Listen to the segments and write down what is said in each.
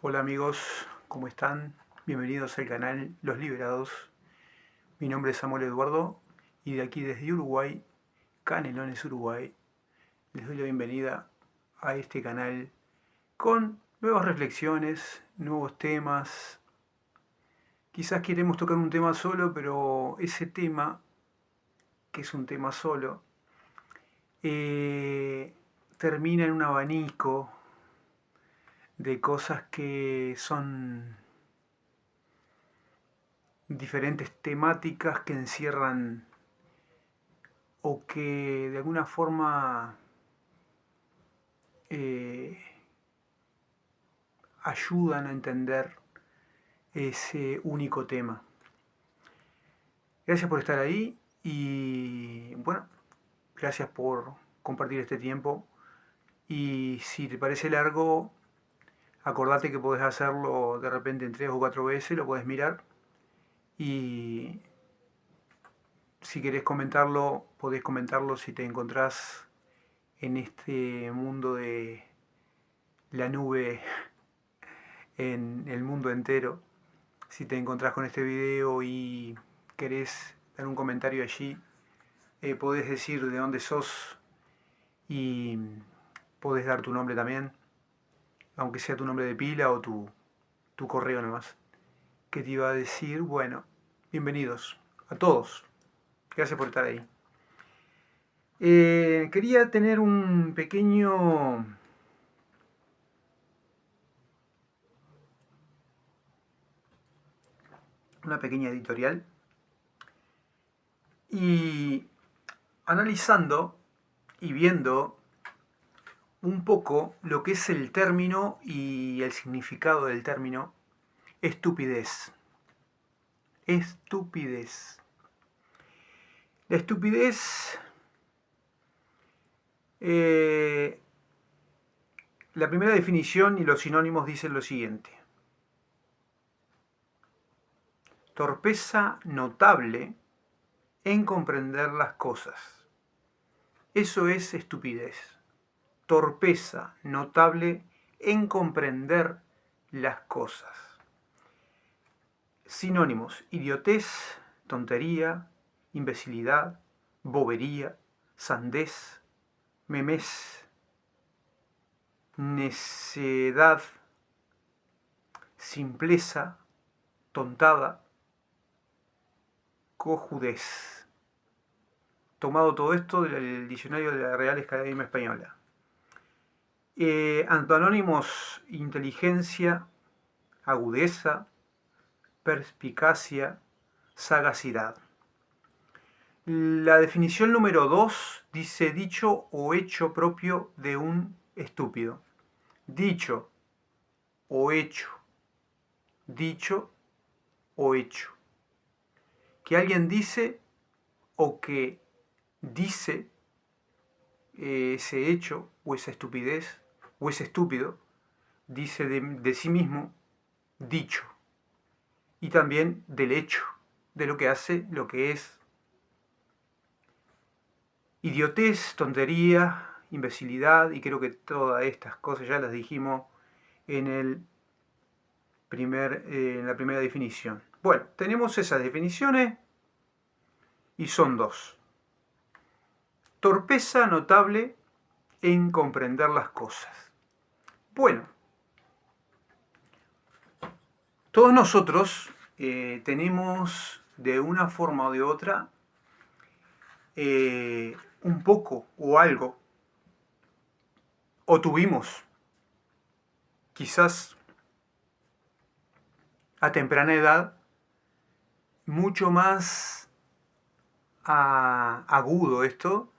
Hola amigos, ¿cómo están? Bienvenidos al canal Los Liberados. Mi nombre es Samuel Eduardo y de aquí desde Uruguay, Canelones, Uruguay, les doy la bienvenida a este canal con nuevas reflexiones, nuevos temas. Quizás queremos tocar un tema solo, pero ese tema, que es un tema solo, eh, termina en un abanico de cosas que son diferentes temáticas que encierran o que de alguna forma eh, ayudan a entender ese único tema. Gracias por estar ahí y bueno, gracias por compartir este tiempo. Y si te parece largo, acordate que podés hacerlo de repente en 3 o 4 veces, lo podés mirar y si querés comentarlo, podés comentarlo si te encontrás en este mundo de la nube, en el mundo entero. Si te encontrás con este video y querés dar un comentario allí, podés decir de dónde sos y podés dar tu nombre también, aunque sea tu nombre de pila o tu correo nomás. ¿Qué te iba a decir? Bueno, bienvenidos a todos. Gracias por estar ahí. Quería tener una pequeña editorial y analizando y viendo un poco lo que es el término y el significado del término estupidez. Estupidez. La estupidez, eh, la primera definición y los sinónimos dicen lo siguiente. Torpeza notable en comprender las cosas. Eso es estupidez. Torpeza notable en comprender las cosas. Sinónimos: idiotez, tontería, imbecilidad, bobería, sandez, memez, necedad, simpleza, tontada, cojudez. Tomado todo esto del diccionario de la Real Academia Española. Antonónimos: inteligencia, agudeza, perspicacia, sagacidad. La definición número 2 dice dicho o hecho propio de un estúpido. Dicho o hecho. Dicho o hecho. Que alguien dice o que dice ese hecho o esa estupidez o ese estúpido, dice de sí mismo dicho. Y también del hecho, de lo que hace, lo que es. Idiotez, tontería, imbecilidad, y creo que todas estas cosas ya las dijimos en en la primera definición. Bueno, tenemos esas definiciones y son dos. Torpeza notable en comprender las cosas. Bueno, todos nosotros tenemos de una forma o de otra un poco o algo, o tuvimos, quizás a temprana edad, mucho más agudo esto,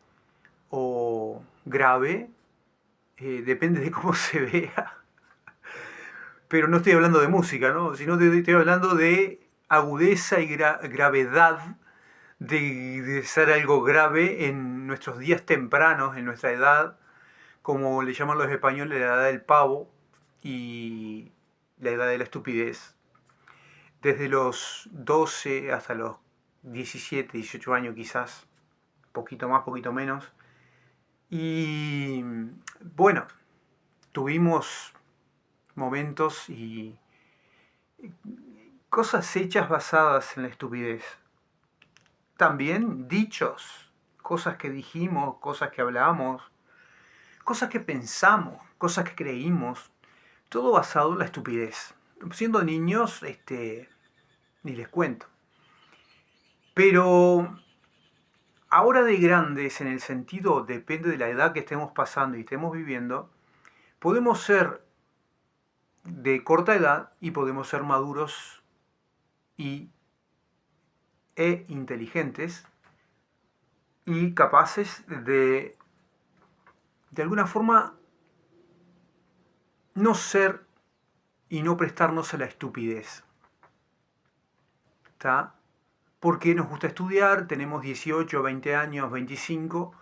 o grave, depende de cómo se vea, pero no estoy hablando de música, ¿no? Sino estoy hablando de agudeza y gravedad de ser algo grave en nuestros días tempranos, en nuestra edad, como le llaman los españoles, la edad del pavo y la edad de la estupidez. Desde los 12 hasta los 17, 18 años quizás, poquito más, poquito menos. Y bueno, tuvimos momentos y cosas hechas basadas en la estupidez. También dichos, cosas que dijimos, cosas que hablamos, cosas que pensamos, cosas que creímos, todo basado en la estupidez. Siendo niños, ni les cuento. Pero ahora de grandes, en el sentido, depende de la edad que estemos pasando y estemos viviendo, podemos ser de corta edad y podemos ser maduros y, e inteligentes y capaces de alguna forma, no ser y no prestarnos a la estupidez. ¿Está? Porque nos gusta estudiar, tenemos 18, 20 años, 25,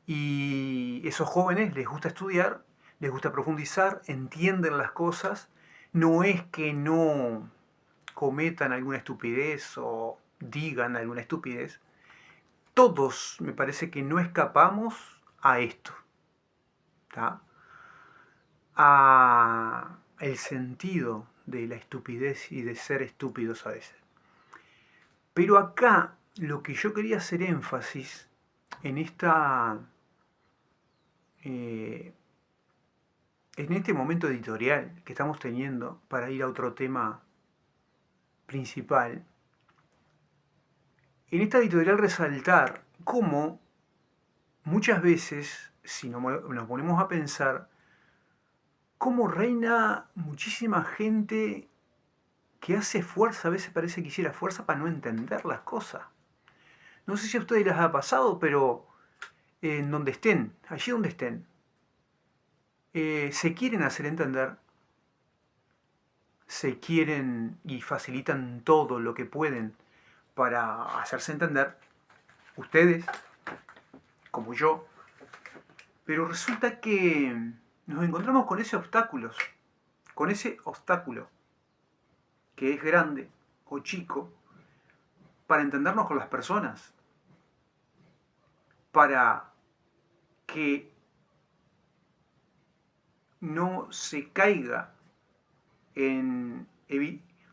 y esos jóvenes les gusta estudiar, les gusta profundizar, entienden las cosas. No es que no cometan alguna estupidez o digan alguna estupidez. Todos me parece que no escapamos a esto, ¿tá? A el sentido de la estupidez y de ser estúpidos a veces. Pero acá lo que yo quería hacer énfasis en eh, en este momento editorial que estamos teniendo para ir a otro tema principal, en esta editorial resaltar cómo muchas veces, si nos ponemos a pensar, cómo reina muchísima gente que hace fuerza, a veces parece que hiciera fuerza para no entender las cosas. No sé si a ustedes les ha pasado, pero en donde estén, allí donde estén, se quieren hacer entender, se quieren y facilitan todo lo que pueden para hacerse entender, ustedes, como yo, pero resulta que nos encontramos con ese obstáculo, que es grande o chico, para entendernos con las personas, para que no se caiga en...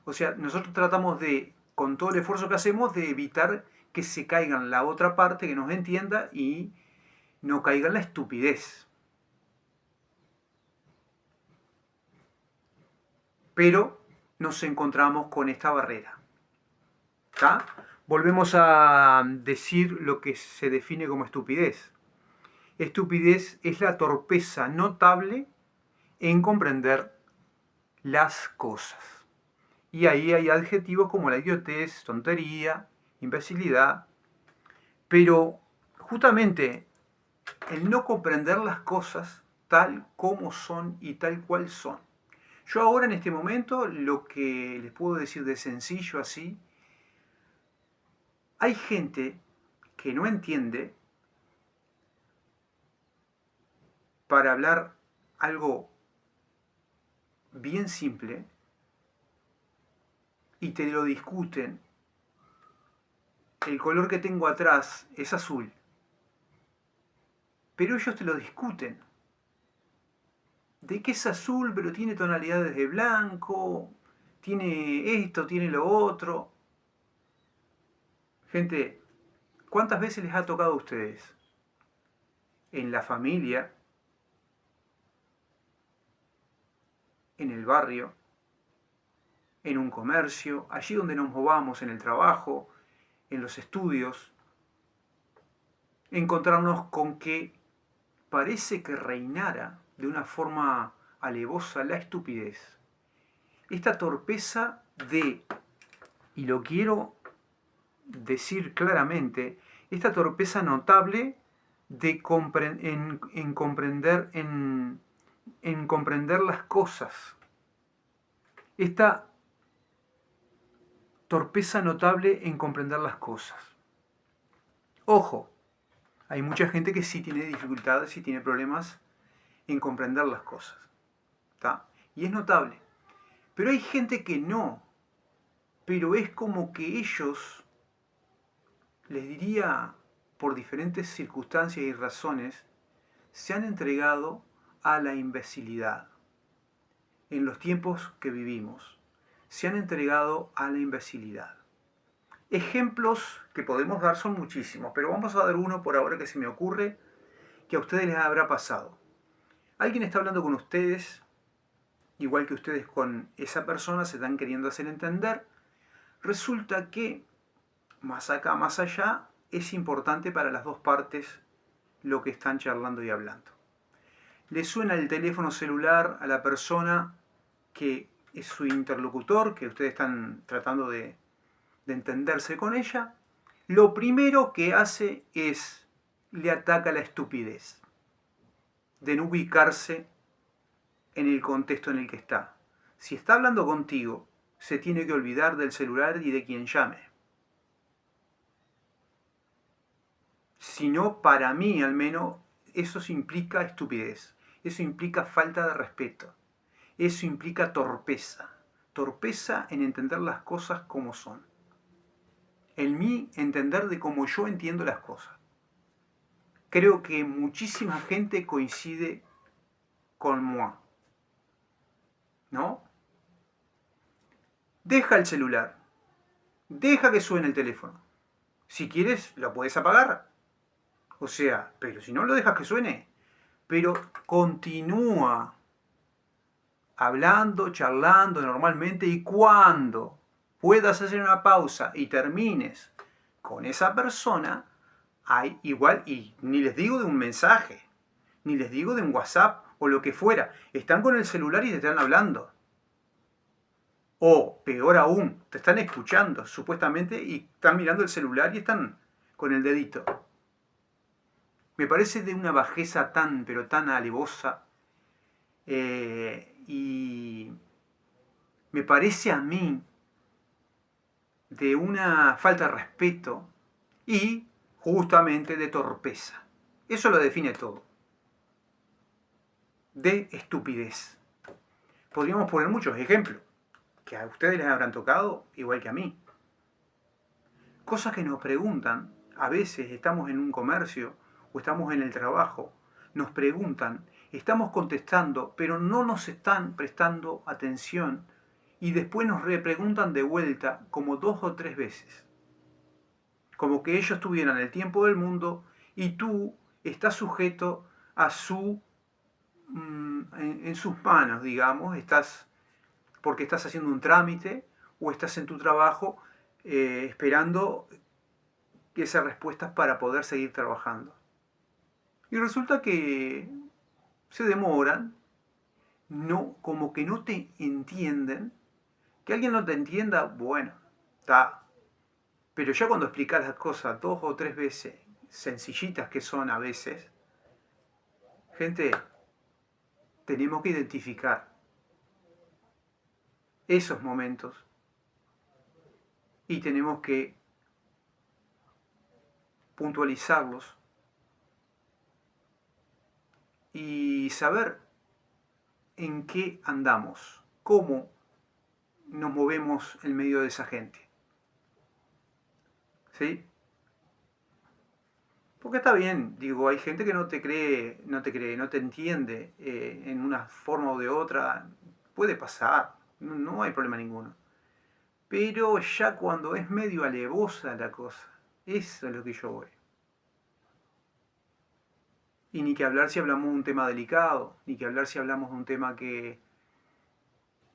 O sea, nosotros tratamos de, con todo el esfuerzo que hacemos, de evitar que se caiga en la otra parte, que nos entienda y no caiga en la estupidez. Pero nos encontramos con esta barrera. ¿Está? Volvemos a decir lo que se define como estupidez. Estupidez es la torpeza notable en comprender las cosas. Y ahí hay adjetivos como la idiotez, tontería, imbecilidad. Pero justamente el no comprender las cosas tal como son y tal cual son. Yo ahora en este momento lo que les puedo decir de sencillo así, hay gente que no entiende, para hablar algo bien simple, y te lo discuten. El color que tengo atrás es azul, pero ellos te lo discuten. De que es azul, pero tiene tonalidades de blanco, tiene esto, tiene lo otro. Gente, ¿cuántas veces les ha tocado a ustedes en la familia, en el barrio, en un comercio, allí donde nos movamos, en el trabajo, en los estudios, encontrarnos con que parece que reinara de una forma alevosa la estupidez? Esta torpeza de, y lo quiero decir claramente, esta torpeza notable de en comprender las cosas. Esta torpeza notable en comprender las cosas. Ojo, hay mucha gente que sí tiene dificultades y tiene problemas en comprender las cosas. ¿Tá? Y es notable. Pero hay gente que no. Pero es como que ellos, les diría, por diferentes circunstancias y razones, se han entregado a la imbecilidad. en los tiempos que vivimos se han entregado a la imbecilidad. Ejemplos que podemos dar son muchísimos, pero vamos a dar uno por ahora que se me ocurre que a ustedes les habrá pasado. Alguien está hablando con ustedes, igual que ustedes con esa persona, se están queriendo hacer entender. Resulta que, más acá, más allá, es importante para las dos partes lo que están charlando y hablando. Le suena el teléfono celular a la persona que es su interlocutor, que ustedes están tratando de entenderse con ella. Lo primero que hace es, le ataca la estupidez de no ubicarse en el contexto en el que está. Si está hablando contigo, se tiene que olvidar del celular y de quien llame. Si no, para mí al menos, eso implica estupidez. Eso implica falta de respeto. Eso implica torpeza. Torpeza en entender las cosas como son. En mí, entender de cómo yo entiendo las cosas. Creo que muchísima gente coincide con moi. ¿No? Deja el celular. Deja que suene el teléfono. Si quieres, lo puedes apagar. O sea, pero si no lo dejas que suene. Pero continúa hablando, charlando normalmente, y cuando puedas hacer una pausa y termines con esa persona, hay igual, y ni les digo de un mensaje, ni les digo de un WhatsApp o lo que fuera, están con el celular y te están hablando. O, peor aún, te están escuchando supuestamente y están mirando el celular y están con el dedito. Me parece de una bajeza tan, pero tan alevosa. Y me parece a mí de una falta de respeto y justamente de torpeza. Eso lo define todo. De estupidez. Podríamos poner muchos ejemplos que a ustedes les habrán tocado igual que a mí. Cosas que nos preguntan, a veces estamos en un comercio o estamos en el trabajo, nos preguntan, estamos contestando, pero no nos están prestando atención y después nos repreguntan de vuelta como 2 o 3 veces. Como que ellos tuvieran el tiempo del mundo y tú estás sujeto a en sus manos, digamos, porque estás haciendo un trámite o estás en tu trabajo esperando esas respuestas para poder seguir trabajando. Y resulta que se demoran, no, como que no te entienden. Que alguien no te entienda, bueno, está. Pero ya cuando explicas las cosas 2 o 3 veces, sencillitas que son a veces, gente, tenemos que identificar esos momentos y tenemos que puntualizarlos y saber en qué andamos, cómo nos movemos en medio de esa gente. ¿Sí? Porque está bien, digo, hay gente que no te cree, no te entiende en una forma o de otra. Puede pasar, no hay problema ninguno. Pero ya cuando es medio alevosa la cosa, eso es lo que yo voy. Y ni que hablar si hablamos de un tema delicado, ni que hablar si hablamos de un tema que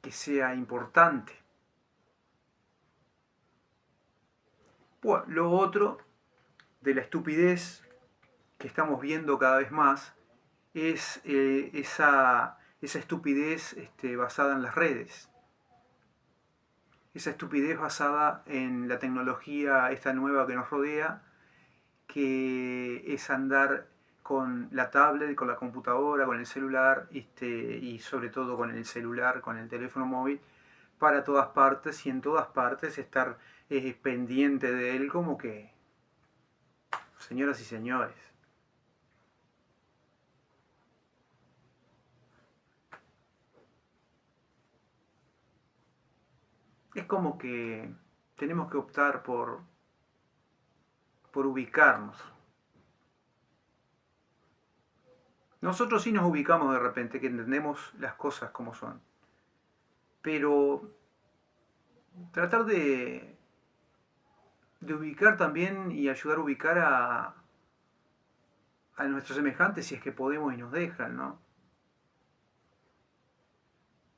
sea importante. Bueno, lo otro de la estupidez que estamos viendo cada vez más es esa estupidez basada en las redes. Esa estupidez basada en la tecnología esta nueva que nos rodea, que es andar con la tablet, con la computadora, con el celular, y sobre todo con el celular, con el teléfono móvil, para todas partes y en todas partes estar pendiente de él como que, señoras y señores. Es como que tenemos que optar por ubicarnos. Nosotros sí nos ubicamos de repente, que entendemos las cosas como son. pero tratar de ubicar también y ayudar a ubicar a nuestros semejantes si es que podemos y nos dejan, ¿no?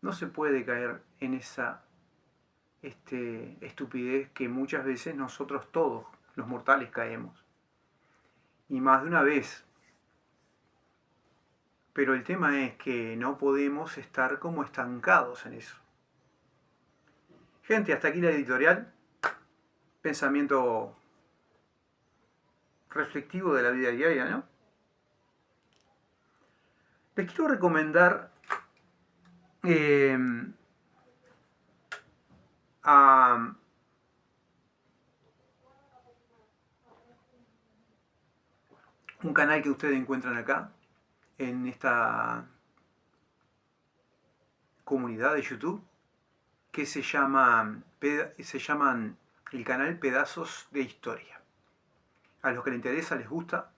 No se puede caer en esa estupidez que muchas veces nosotros todos, los mortales, caemos. Y más de una vez. Pero el tema es que no podemos estar como estancados en eso. Gente, hasta aquí la editorial. Pensamiento reflectivo de la vida diaria, ¿no? Les quiero recomendar a un canal que ustedes encuentran acá, en esta comunidad de YouTube, que se llaman el canal Pedazos de Historia. A los que les interesa, les gusta.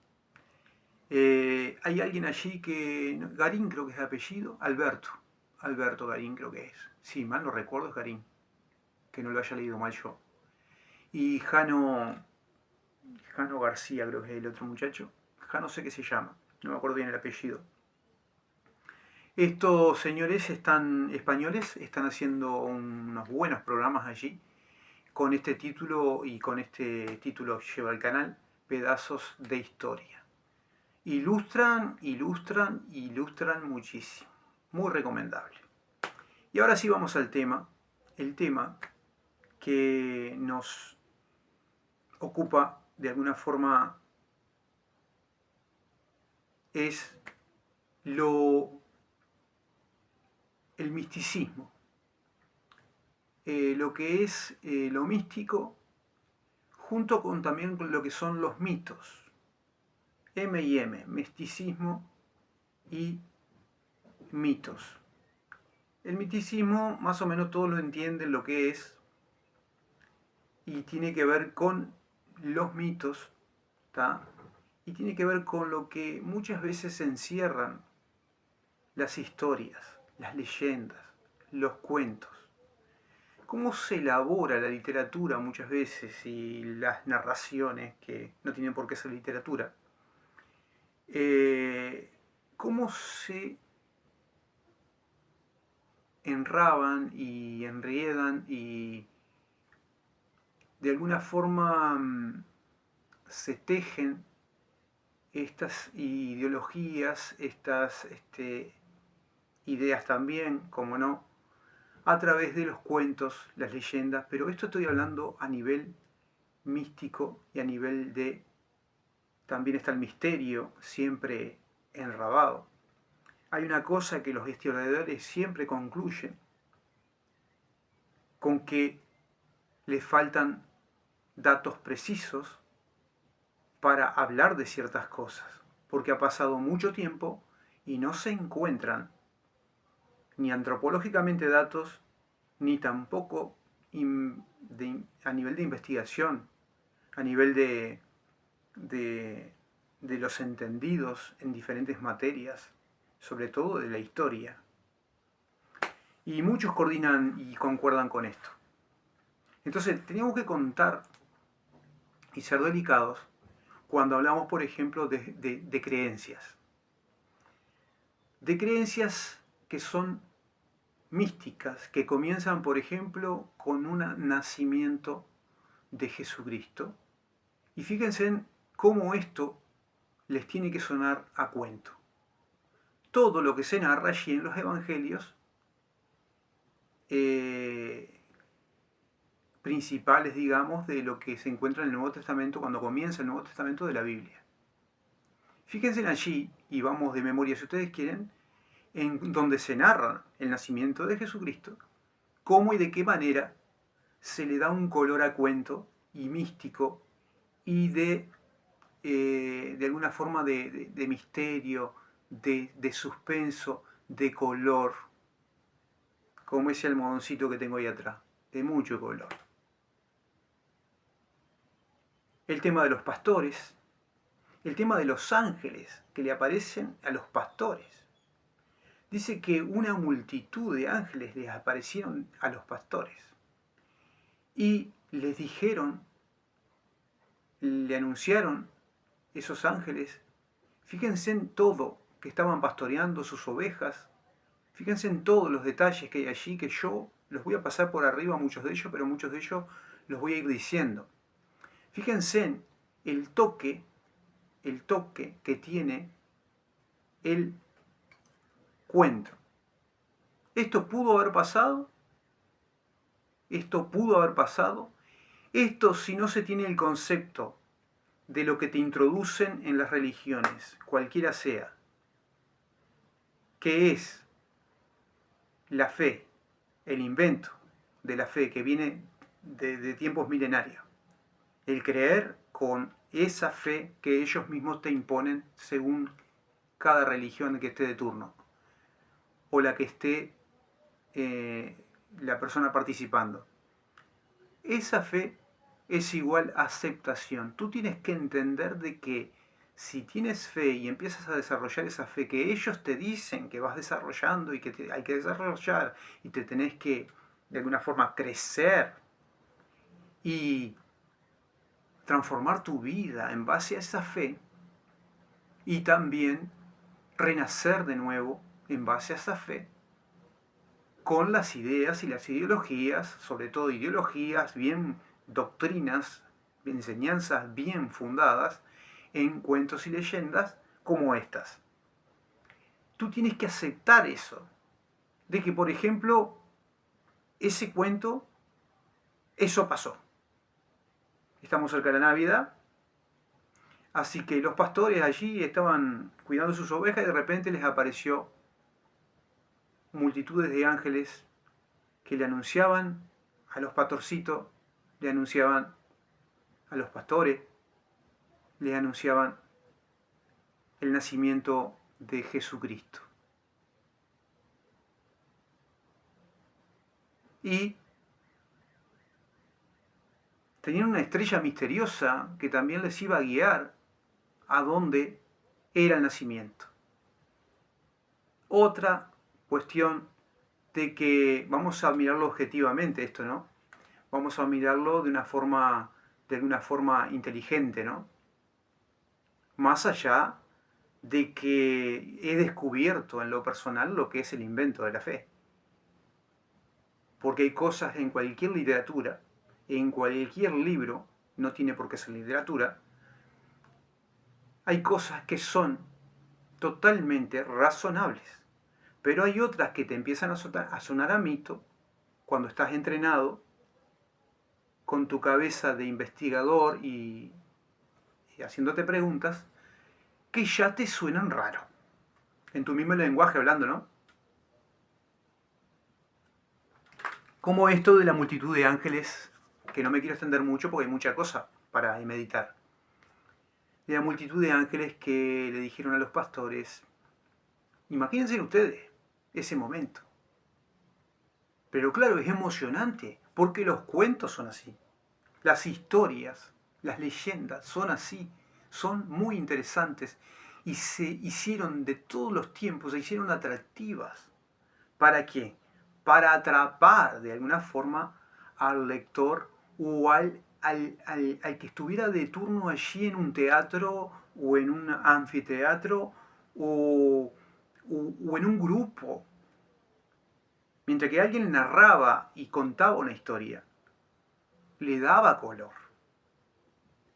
Hay alguien allí que, Garín creo que es de apellido, Alberto Garín creo que es. Sí, mal no recuerdo, es Garín, que no lo haya leído mal yo. Y Jano García creo que es el otro muchacho. No sé qué se llama, no me acuerdo bien el apellido. Estos señores españoles están haciendo unos buenos programas allí con este título, y con este título lleva el canal Pedazos de Historia. Ilustran muchísimo. Muy recomendable. Y ahora sí vamos al tema. El tema que nos ocupa de alguna forma es el misticismo. Lo que es lo místico, junto con también lo que son los mitos. M y M, misticismo y mitos. El miticismo más o menos todos lo entienden lo que es, y tiene que ver con los mitos, ¿tá? Y tiene que ver con lo que muchas veces encierran las historias, las leyendas, los cuentos. Cómo se elabora la literatura muchas veces y las narraciones, que no tienen por qué ser literatura. Cómo se enraban y enriedan y de alguna forma se tejen estas ideologías, estas ideas también, como no, a través de los cuentos, las leyendas, pero esto estoy hablando a nivel místico y a nivel de, también está el misterio siempre enrabado. Hay una cosa que los historiadores siempre concluyen, con que les faltan datos precisos para hablar de ciertas cosas, porque ha pasado mucho tiempo y no se encuentran ni antropológicamente datos, ni tampoco a nivel de investigación, a nivel de los entendidos en diferentes materias, sobre todo de la historia. Y muchos coordinan y concuerdan con esto. Entonces, tenemos que contar y ser delicados cuando hablamos, por ejemplo, de creencias. De creencias que son místicas, que comienzan, por ejemplo, con un nacimiento de Jesucristo. Y fíjense en cómo esto les tiene que sonar a cuento. Todo lo que se narra allí en los evangelios principales, digamos, de lo que se encuentra en el Nuevo Testamento, cuando comienza el Nuevo Testamento de la Biblia. Fíjense allí, y vamos de memoria si ustedes quieren, en donde se narra el nacimiento de Jesucristo, cómo y de qué manera se le da un color a cuento y místico y de alguna forma de misterio, de suspenso, de color, como ese almohadoncito que tengo ahí atrás, de mucho color. El tema de los pastores, el tema de los ángeles que le aparecen a los pastores. dice que una multitud de ángeles les aparecieron a los pastores y les dijeron, le anunciaron esos ángeles, fíjense en todo que estaban pastoreando sus ovejas, fíjense en todos los detalles que hay allí, que yo los voy a pasar por arriba muchos de ellos, pero muchos de ellos los voy a ir diciendo. Fíjense en el toque que tiene el cuento. ¿Esto pudo haber pasado? ¿Esto pudo haber pasado? Esto, si no se tiene el concepto de lo que te introducen en las religiones, cualquiera sea, que es la fe, el invento de la fe que viene de tiempos milenarios, el creer con esa fe que ellos mismos te imponen según cada religión que esté de turno o la que esté la persona participando. Esa fe es igual a aceptación. Tú tienes que entender de que si tienes fe y empiezas a desarrollar esa fe que ellos te dicen que vas desarrollando y que hay que desarrollar y te tenés que de alguna forma crecer y transformar tu vida en base a esa fe y también renacer de nuevo en base a esa fe con las ideas y las ideologías, sobre todo ideologías bien doctrinas, enseñanzas bien fundadas en cuentos y leyendas como estas. Tú tienes que aceptar eso, de que por ejemplo ese cuento, eso pasó. Estamos cerca de la Navidad, así que los pastores allí estaban cuidando sus ovejas y de repente les apareció multitudes de ángeles que le anunciaban a los pastorcitos, le anunciaban a los pastores, le anunciaban el nacimiento de Jesucristo. Y tenían una estrella misteriosa que también les iba a guiar a dónde era el nacimiento. Otra cuestión de que vamos a mirarlo objetivamente esto, ¿no? Vamos a mirarlo de alguna forma inteligente, ¿no? Más allá de que he descubierto en lo personal lo que es el invento de la fe. Porque hay cosas en cualquier literatura, en cualquier libro, no tiene por qué ser literatura, hay cosas que son totalmente razonables. Pero hay otras que te empiezan a sonar a mito cuando estás entrenado con tu cabeza de investigador y haciéndote preguntas que ya te suenan raro. En tu mismo lenguaje hablando, ¿no? Como esto de la multitud de ángeles, que no me quiero extender mucho porque hay mucha cosa para meditar. De la multitud de ángeles que le dijeron a los pastores, imagínense ustedes ese momento. Pero claro, es emocionante, porque los cuentos son así. Las historias, las leyendas son así, son muy interesantes y se hicieron de todos los tiempos, se hicieron atractivas. ¿Para qué? Para atrapar de alguna forma al lector o al que estuviera de turno allí en un teatro o en un anfiteatro o en un grupo. Mientras que alguien narraba y contaba una historia, le daba color.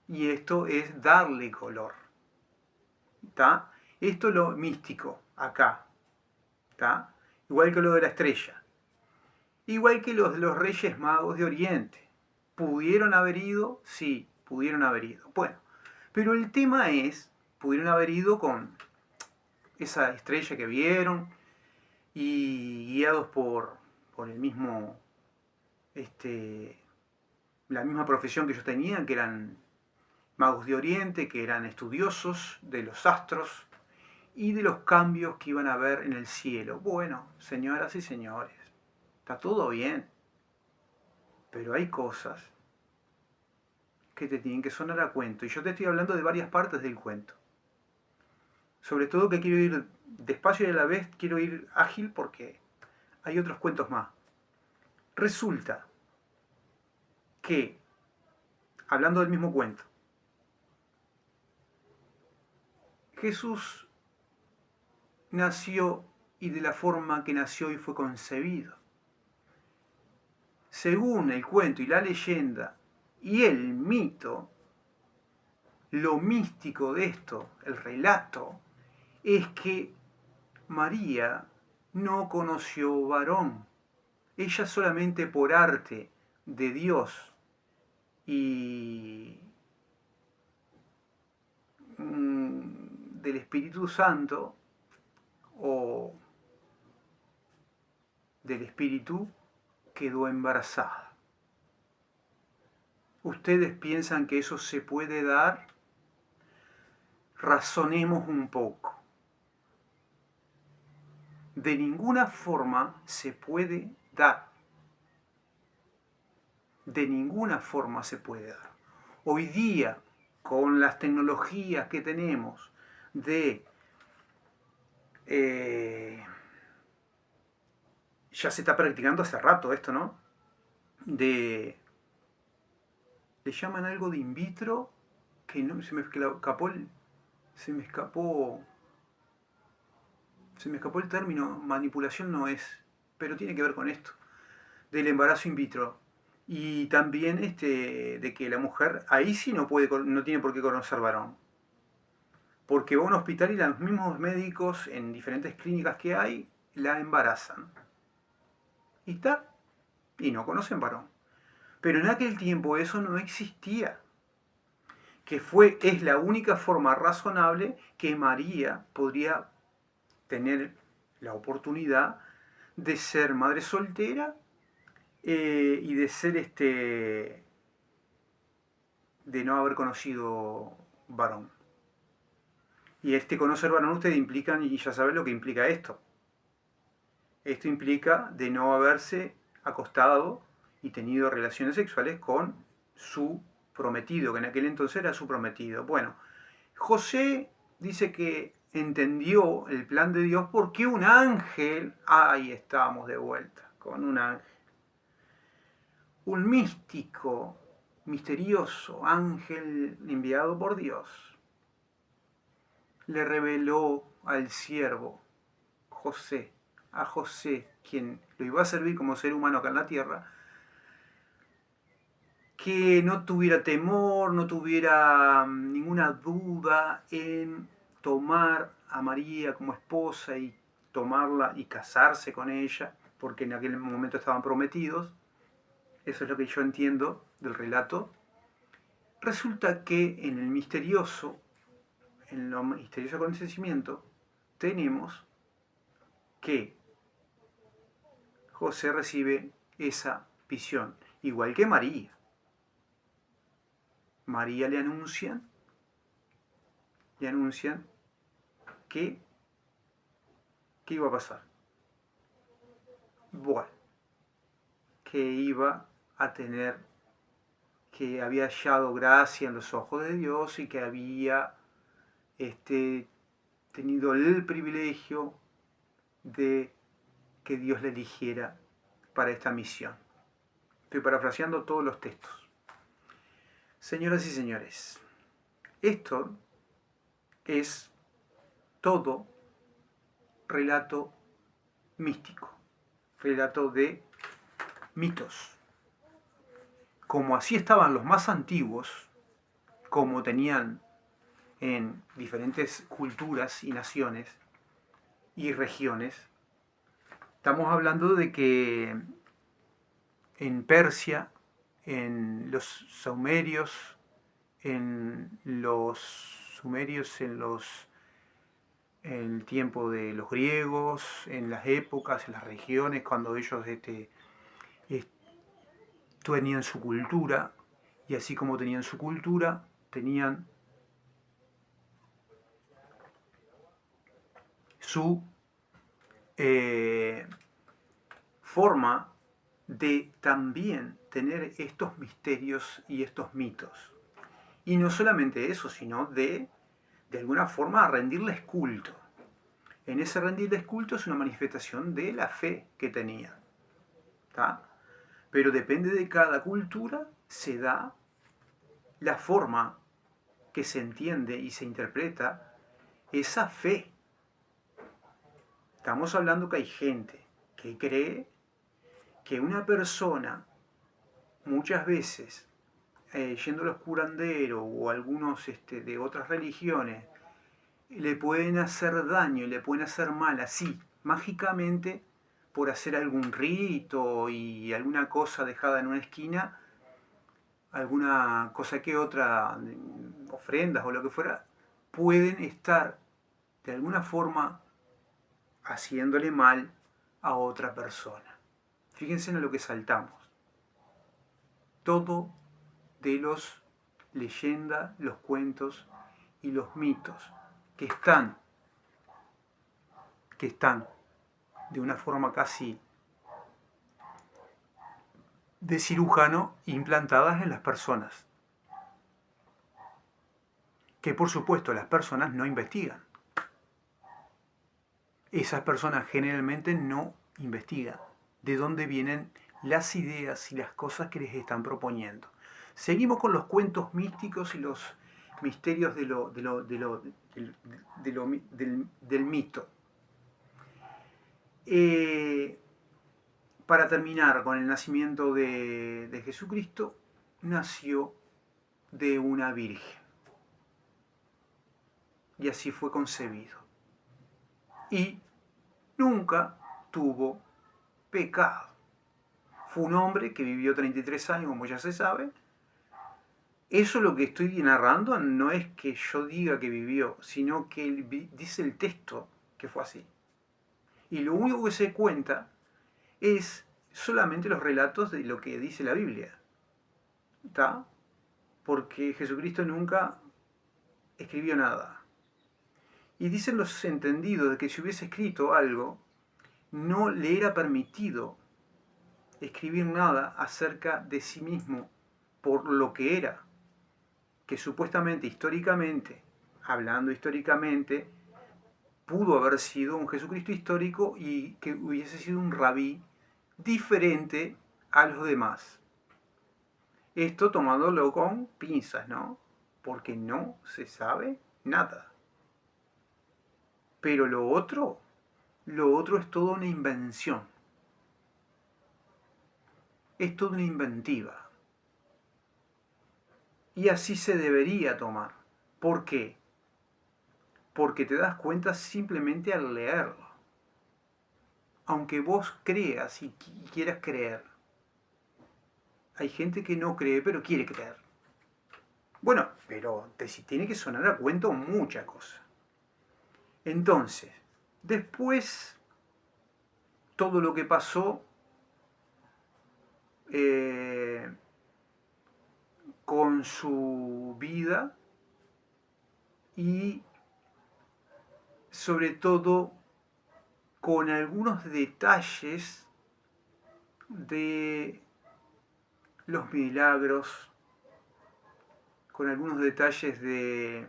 Y esto es darle color. ¿Está? Esto es lo místico, acá. ¿Está? Igual que lo de la estrella. Igual que los de los Reyes Magos de Oriente. ¿Pudieron haber ido? Sí, pudieron haber ido. Bueno, pero el tema es, pudieron haber ido con esa estrella que vieron y guiados por el mismo, la misma profesión que ellos tenían, que eran magos de Oriente, que eran estudiosos de los astros y de los cambios que iban a haber en el cielo. Bueno, señoras y señores, está todo bien, pero hay cosas que te tienen que sonar a cuento. Y yo te estoy hablando de varias partes del cuento. Sobre todo que quiero ir despacio y a la vez quiero ir ágil porque hay otros cuentos más. Resulta que, hablando del mismo cuento, Jesús nació y de la forma que nació y fue concebido. Según el cuento y la leyenda y el mito, lo místico de esto, el relato, es que María no conoció varón. Ella solamente por arte de Dios y del Espíritu Santo o del Espíritu quedó embarazada. ¿Ustedes piensan que eso se puede dar? Razonemos un poco. De ninguna forma se puede dar. De ninguna forma se puede dar. Hoy día, con las tecnologías que tenemos de... ya se está practicando hace rato esto, ¿no? Le llaman algo de in vitro, que no, se me escapó el término, manipulación no es, pero tiene que ver con esto, del embarazo in vitro. Y también de que la mujer ahí sí no tiene por qué conocer varón. Porque va a un hospital y los mismos médicos en diferentes clínicas que hay la embarazan. Y está, y no conocen varón. Pero en aquel tiempo eso no existía. Es la única forma razonable que María podría tener la oportunidad de ser madre soltera y de ser de no haber conocido varón. Y conocer varón ustedes implican, y ya saben lo que implica esto. Esto implica de no haberse acostado y tenido relaciones sexuales con su prometido, que en aquel entonces era su prometido. Bueno, José dice que entendió el plan de Dios porque un ángel, ahí estábamos de vuelta, con un ángel, un místico, misterioso ángel enviado por Dios, le reveló al siervo José, a José, quien lo iba a servir como ser humano acá en la tierra, que no tuviera temor, no tuviera ninguna duda en tomar a María como esposa y tomarla y casarse con ella, porque en aquel momento estaban prometidos. Eso es lo que yo entiendo del relato. Resulta que en el misterioso acontecimiento, tenemos que José recibe esa visión, igual que María. María le anuncian que ¿qué iba a pasar? Bueno, que iba a tener, que había hallado gracia en los ojos de Dios y que había tenido el privilegio de que Dios le eligiera para esta misión. Estoy parafraseando todos los textos. Señoras y señores, esto es todo relato místico, relato de mitos. Como así estaban los más antiguos, como tenían en diferentes culturas y naciones y regiones, estamos hablando de que en Persia, en los sumerios, en el tiempo de los griegos, en las épocas, en las regiones, cuando ellos tenían su cultura, y así como tenían su cultura, tenían su forma de también tener estos misterios y estos mitos. Y no solamente eso, sino de alguna forma rendirles culto. En ese rendirles culto es una manifestación de la fe que tenían. ¿Tá? Pero depende de cada cultura, se da la forma que se entiende y se interpreta esa fe. Estamos hablando que hay gente que cree que una persona muchas veces, yendo a los curanderos o algunos de otras religiones, le pueden hacer daño, le pueden hacer mal así, mágicamente, por hacer algún rito y alguna cosa dejada en una esquina, alguna cosa que otra, ofrendas o lo que fuera, pueden estar de alguna forma haciéndole mal a otra persona. Fíjense en lo que saltamos. Todo de los leyendas, los cuentos y los mitos que están de una forma casi de cirujano implantadas en las personas. Que por supuesto las personas no investigan. Esas personas generalmente no investigan de dónde vienen las ideas y las cosas que les están proponiendo. Seguimos con los cuentos místicos y los misterios del mito. Para terminar con el nacimiento de Jesucristo, nació de una virgen. Y así fue concebido. Y nunca tuvo pecado. Fue un hombre que vivió 33 años, como ya se sabe. Eso lo que estoy narrando no es que yo diga que vivió, sino que dice el texto que fue así. Y lo único que se cuenta es solamente los relatos de lo que dice la Biblia. ¿Está? Porque Jesucristo nunca escribió nada. Y dicen los entendidos de que si hubiese escrito algo, no le era permitido escribir nada acerca de sí mismo por lo que era, que supuestamente, históricamente, hablando históricamente, pudo haber sido un Jesucristo histórico y que hubiese sido un rabí diferente a los demás. Esto tomándolo con pinzas, ¿no? Porque no se sabe nada. Pero lo otro es toda una invención. Es toda una inventiva. Y así se debería tomar. ¿Por qué? Porque te das cuenta simplemente al leerlo. Aunque vos creas y quieras creer. Hay gente que no cree, pero quiere creer. Bueno, pero tiene que sonar a cuento mucha cosa. Entonces, después, todo lo que pasó con su vida y sobre todo con algunos detalles de los milagros, con algunos detalles de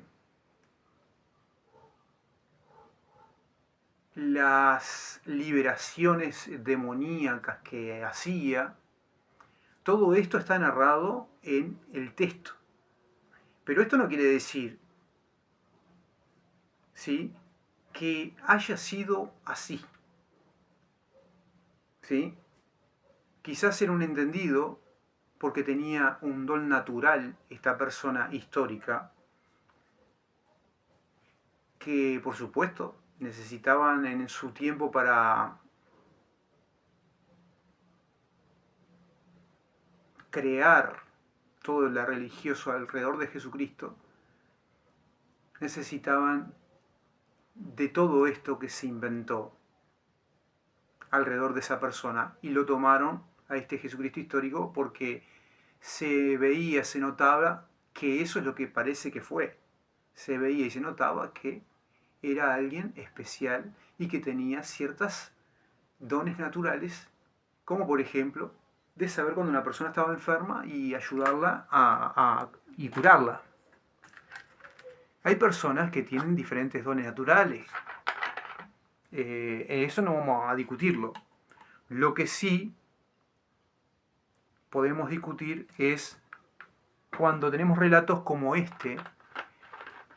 las liberaciones demoníacas que hacía. Todo esto está narrado en el texto. Pero esto no quiere decir, ¿sí?, que haya sido así. ¿Sí? Quizás era un entendido porque tenía un don natural esta persona histórica que, por supuesto, necesitaban en su tiempo para crear todo el religioso alrededor de Jesucristo, necesitaban de todo esto que se inventó alrededor de esa persona y lo tomaron a este Jesucristo histórico porque se veía, se notaba que eso es lo que parece que fue. Se veía y se notaba que era alguien especial y que tenía ciertos dones naturales, como por ejemplo de saber cuando una persona estaba enferma y ayudarla y curarla. Hay personas que tienen diferentes dones naturales. Eso no vamos a discutirlo. Lo que sí podemos discutir es cuando tenemos relatos como este,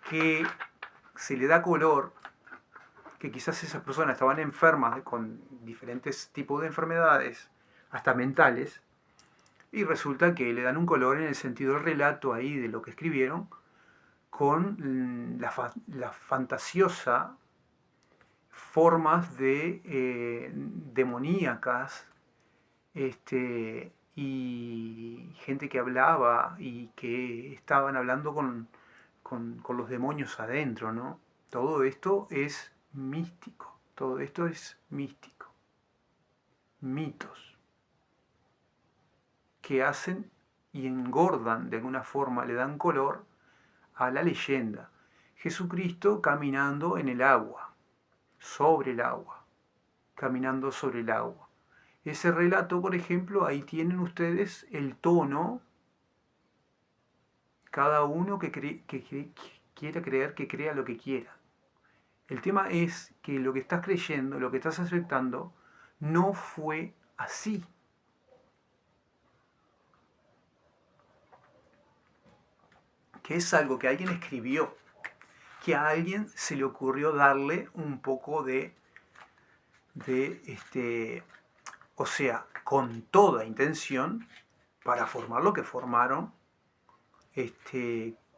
que se le da color, que quizás esas personas estaban enfermas con diferentes tipos de enfermedades, hasta mentales, y resulta que le dan un color en el sentido del relato ahí de lo que escribieron, con la fantasiosa formas de demoníacas, y gente que hablaba y que estaban hablando con los demonios adentro, ¿no? Todo esto es místico, todo esto es místico. Mitos que hacen y engordan de alguna forma, le dan color a la leyenda. Jesucristo caminando en el agua, sobre el agua, caminando sobre el agua. Ese relato, por ejemplo, ahí tienen ustedes el tono, cada uno que quiera creer, que crea lo que quiera. El tema es que lo que estás creyendo, lo que estás aceptando, no fue así. Que es algo que alguien escribió, que a alguien se le ocurrió darle un poco o sea, con toda intención, para formar lo que formaron,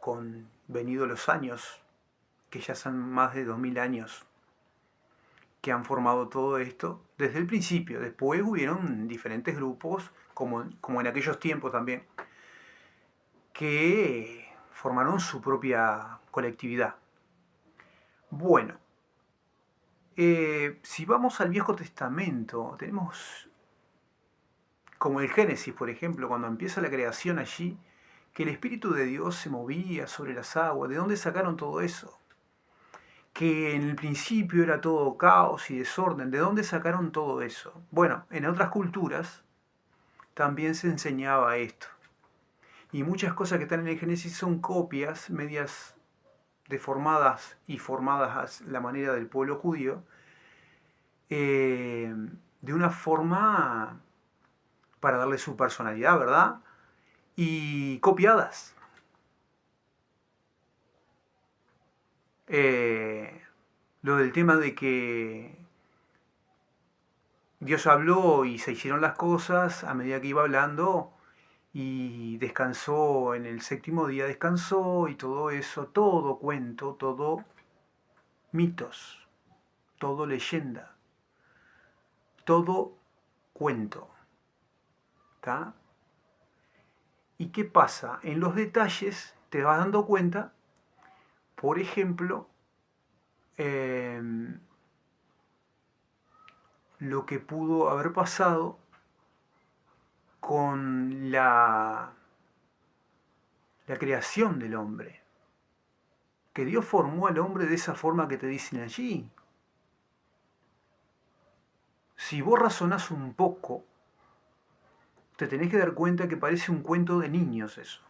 con venidos los años, que ya son más de 2000 años, que han formado todo esto desde el principio. Después hubieron diferentes grupos, como en aquellos tiempos también, que formaron su propia colectividad. Bueno, si vamos al Viejo Testamento, tenemos como el Génesis, por ejemplo, cuando empieza la creación allí, que el Espíritu de Dios se movía sobre las aguas. ¿De dónde sacaron todo eso? Que en el principio era todo caos y desorden. ¿De dónde sacaron todo eso? Bueno, en otras culturas también se enseñaba esto. Y muchas cosas que están en el Génesis son copias medias deformadas y formadas a la manera del pueblo judío, de una forma para darle su personalidad, ¿verdad? Y copiadas. Lo del tema de que Dios habló y se hicieron las cosas a medida que iba hablando y descansó en el séptimo día, descansó y todo eso, todo cuento, todo mitos, todo leyenda, todo cuento. ¿Está? ¿Y qué pasa? En los detalles te vas dando cuenta, por ejemplo, lo que pudo haber pasado con la creación del hombre. Que Dios formó al hombre de esa forma que te dicen allí. Si vos razonás un poco, te tenés que dar cuenta que parece un cuento de niños eso.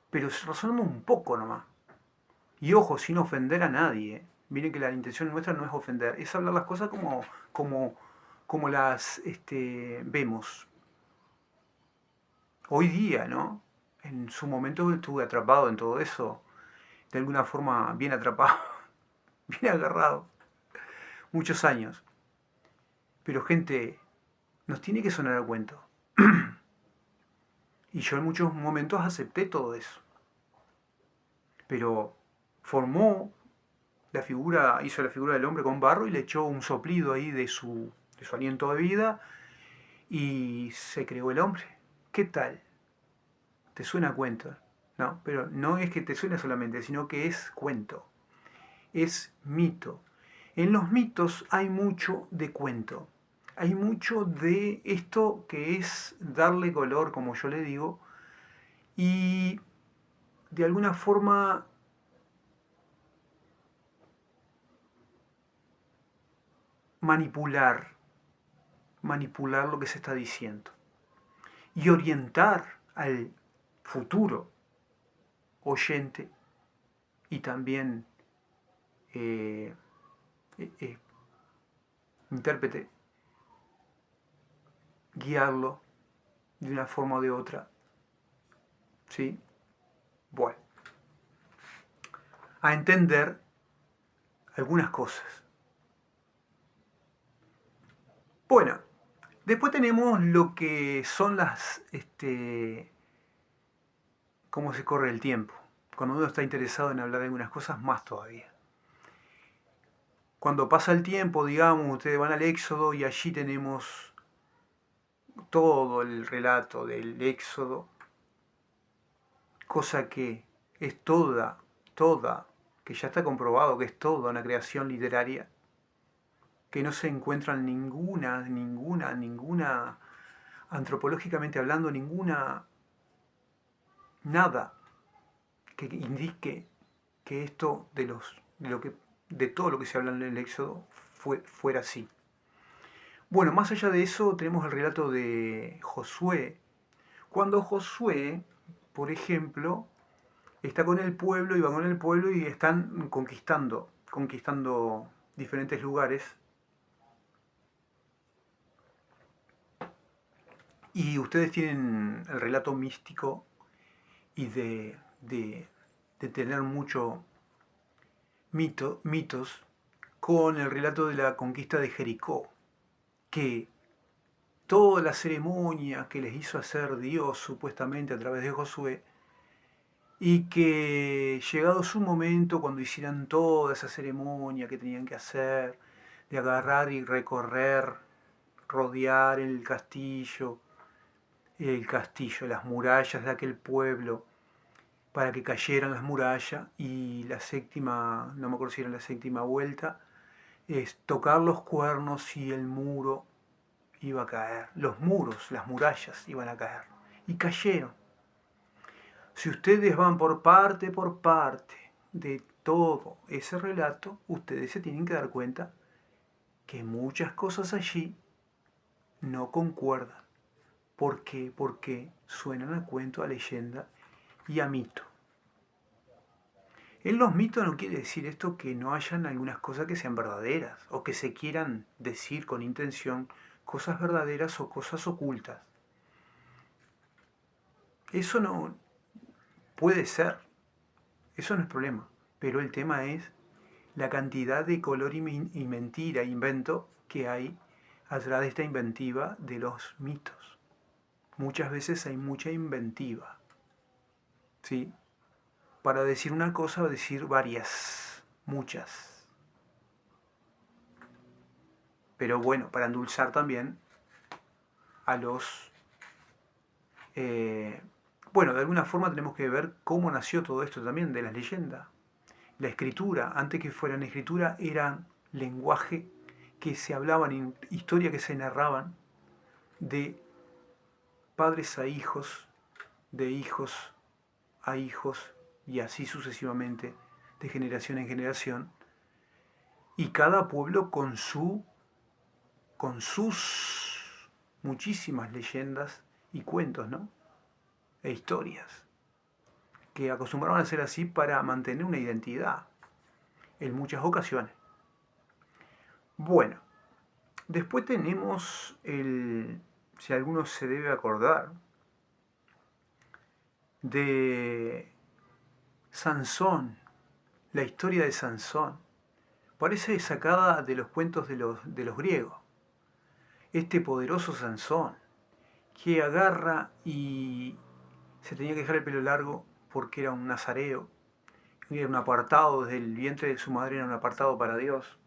Pero razonamos un poco nomás. Y ojo, sin ofender a nadie. Miren que la intención nuestra no es ofender, es hablar las cosas como las vemos. Hoy día, ¿no? En su momento estuve atrapado en todo eso, de alguna forma bien atrapado, bien agarrado, muchos años. Pero gente, nos tiene que sonar a cuento. Y yo en muchos momentos acepté todo eso. Pero formó la figura, hizo la figura del hombre con barro y le echó un soplido ahí de su aliento de vida y se creó el hombre. ¿Qué tal? ¿Te suena a cuento? No, pero no es que te suene solamente, sino que es cuento. Es mito. En los mitos hay mucho de cuento. Hay mucho de esto que es darle color, como yo le digo, y de alguna forma manipular lo que se está diciendo y orientar al futuro oyente y también intérprete, guiarlo de una forma o de otra. ¿Sí? Bueno, a entender algunas cosas. Bueno, después tenemos lo que son cómo se corre el tiempo. Cuando uno está interesado en hablar de algunas cosas, más todavía. Cuando pasa el tiempo, digamos, ustedes van al Éxodo y allí tenemos todo el relato del Éxodo, cosa que es toda, que ya está comprobado que es toda una creación literaria, que no se encuentra ninguna, antropológicamente hablando, nada que indique que esto de todo lo que se habla en el Éxodo fuera así. Bueno, más allá de eso tenemos el relato de Josué. Cuando Josué, por ejemplo, está con el pueblo y va con el pueblo y están conquistando diferentes lugares. Y ustedes tienen el relato místico y de tener mucho mitos con el relato de la conquista de Jericó, que toda la ceremonia que les hizo hacer Dios supuestamente a través de Josué, y que llegado su momento, cuando hicieran toda esa ceremonia que tenían que hacer, de agarrar y recorrer, rodear el castillo, las murallas de aquel pueblo, para que cayeran las murallas, y la séptima, no me acuerdo si era la séptima vuelta, es tocar los cuernos y el muro iba a caer, los muros, las murallas iban a caer, y cayeron. Si ustedes van por parte de todo ese relato, ustedes se tienen que dar cuenta que muchas cosas allí no concuerdan. ¿Por qué? Porque suenan a cuento, a leyenda y a mito. En los mitos no quiere decir esto que no hayan algunas cosas que sean verdaderas o que se quieran decir con intención cosas verdaderas o cosas ocultas. Eso no puede ser, eso no es problema, pero el tema es la cantidad de color y mentira, invento que hay atrás de esta inventiva de los mitos. Muchas veces hay mucha inventiva, ¿sí? Para decir una cosa o decir varias, muchas. Pero bueno, para endulzar también a los... bueno, de alguna forma tenemos que ver cómo nació todo esto también de las leyendas. La escritura, antes que fueran escritura, eran lenguaje que se hablaban, historias que se narraban de padres a hijos, de hijos a hijos, y así sucesivamente, de generación en generación, y cada pueblo con sus muchísimas leyendas y cuentos, ¿no? E historias, que acostumbraban a ser así para mantener una identidad, en muchas ocasiones. Bueno, después tenemos si alguno se debe acordar, de Sansón, la historia de Sansón. Parece sacada de los cuentos de los griegos. Este poderoso Sansón, que agarra y se tenía que dejar el pelo largo porque era un nazareo, era un apartado desde el vientre de su madre, era un apartado para Dios.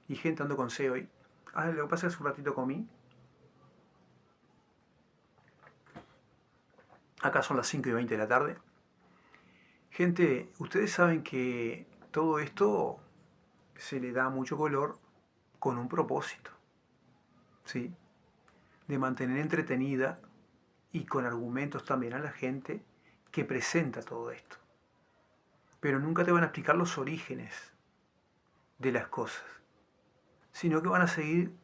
Y gente ando con seo hoy. Lo que pasa es que hace un ratito comí. Acá son las 5:20 de la tarde. Gente, ustedes saben que todo esto se le da mucho color con un propósito, ¿sí? De mantener entretenida y con argumentos también a la gente que presenta todo esto. Pero nunca te van a explicar los orígenes de las cosas, sino que van a seguir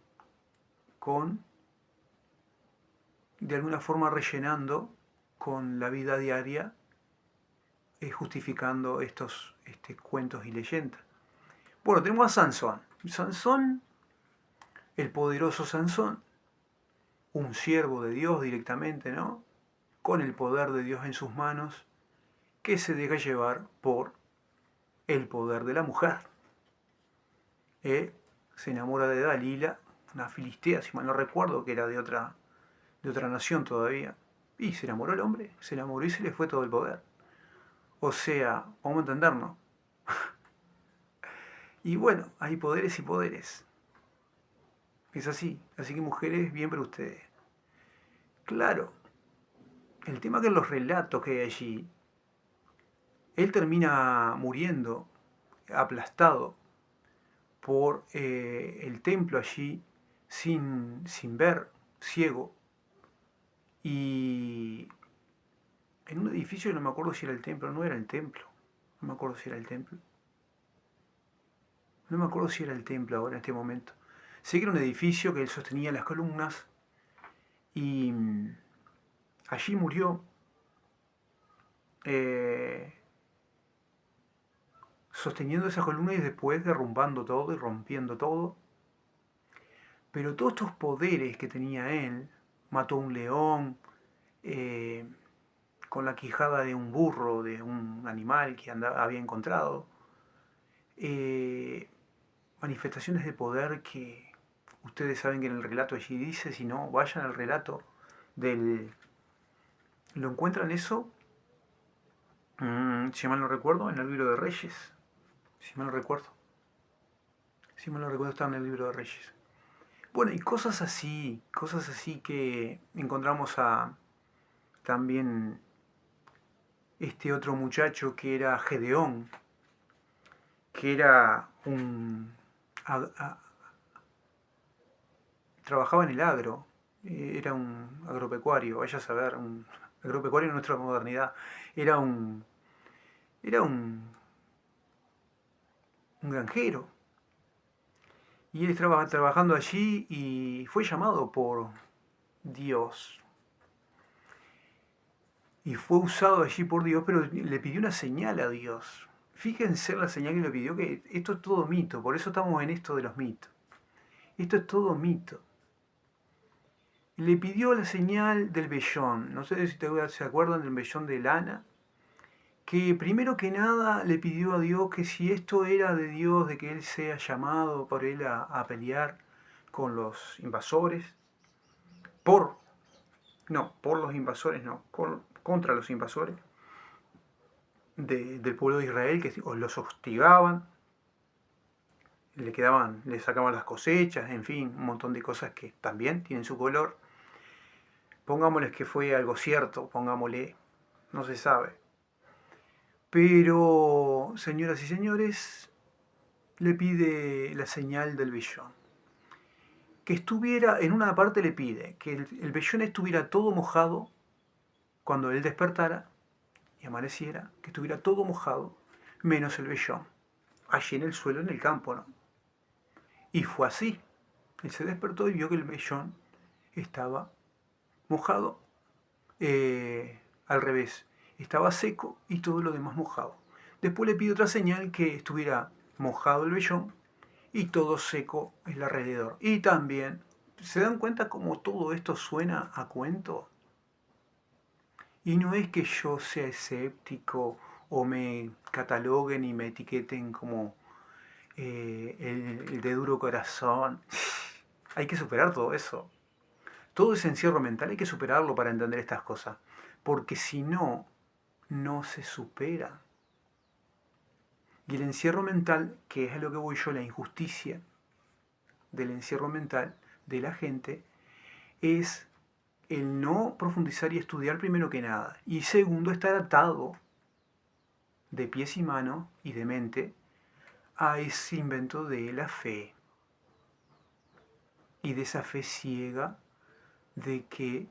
de alguna forma rellenando con la vida diaria, justificando estos cuentos y leyendas. Bueno, tenemos a Sansón. Sansón, el poderoso Sansón, un siervo de Dios directamente, ¿no? Con el poder de Dios en sus manos, que se deja llevar por el poder de la mujer. Se enamora de Dalila, una filistea, si mal no recuerdo, que era de otra nación todavía. Y se enamoró el hombre, se enamoró y se le fue todo el poder. O sea, vamos a entendernos. Y bueno, hay poderes y poderes. Es así. Así que mujeres, bien para ustedes. Claro, el tema que en los relatos que hay allí, él termina muriendo, aplastado por el templo allí, sin ver, ciego, y en un edificio que no me acuerdo si era el templo, no era el templo, no me acuerdo si era el templo, no me acuerdo si era el templo ahora en este momento. Sé que era un edificio que él sostenía las columnas y allí murió eh, sosteniendo esa columna y después derrumbando todo y rompiendo todo. Pero todos estos poderes que tenía él, mató a un león, eh, con la quijada de un burro, de un animal que había encontrado, eh, manifestaciones de poder que ustedes saben que en el relato allí dice, si no, vayan al relato del... ¿Lo encuentran eso? Si mal no recuerdo, en el libro de Reyes. Si mal no recuerdo. Si mal no recuerdo, está en el libro de Reyes. Bueno, y cosas así que encontramos a también este otro muchacho que era Gedeón, que era a- a- trabajaba en el agro, era un agropecuario, vaya a saber, un agropecuario en nuestra modernidad, era un, era un granjero. Y él estaba trabajando allí y fue llamado por Dios. Y fue usado allí por Dios, pero le pidió una señal a Dios. Fíjense la señal que le pidió, que esto es todo mito, por eso estamos en esto de los mitos. Esto es todo mito. Le pidió la señal del vellón. No sé si se acuerdan del vellón de lana. Que primero que nada le pidió a Dios que si esto era de Dios, de que él sea llamado por él a pelear con los invasores, por, no, por los invasores, no, contra los invasores del pueblo de Israel, que los hostigaban, le sacaban las cosechas, en fin, un montón de cosas que también tienen su color. Pongámosles que fue algo cierto, pongámosle, no se sabe. Pero, señoras y señores, le pide la señal del vellón. Que estuviera, en una parte le pide que el vellón estuviera todo mojado cuando él despertara y amaneciera, que estuviera todo mojado, menos el vellón, allí en el suelo, en el campo, ¿no? Y fue así. Él se despertó y vio que el vellón estaba mojado, al revés, estaba seco y todo lo demás mojado. Después le pide otra señal que estuviera mojado el vellón y todo seco el alrededor. Y también, ¿se dan cuenta cómo todo esto suena a cuento? Y no es que yo sea escéptico o me cataloguen y me etiqueten como el de duro corazón. Hay que superar todo eso. Todo ese encierro mental hay que superarlo para entender estas cosas. Porque si no, no se supera. Y el encierro mental, que es a lo que voy yo, la injusticia del encierro mental de la gente, es el no profundizar y estudiar primero que nada. Y segundo, estar atado de pies y manos y de mente a ese invento de la fe. Y de esa fe ciega de que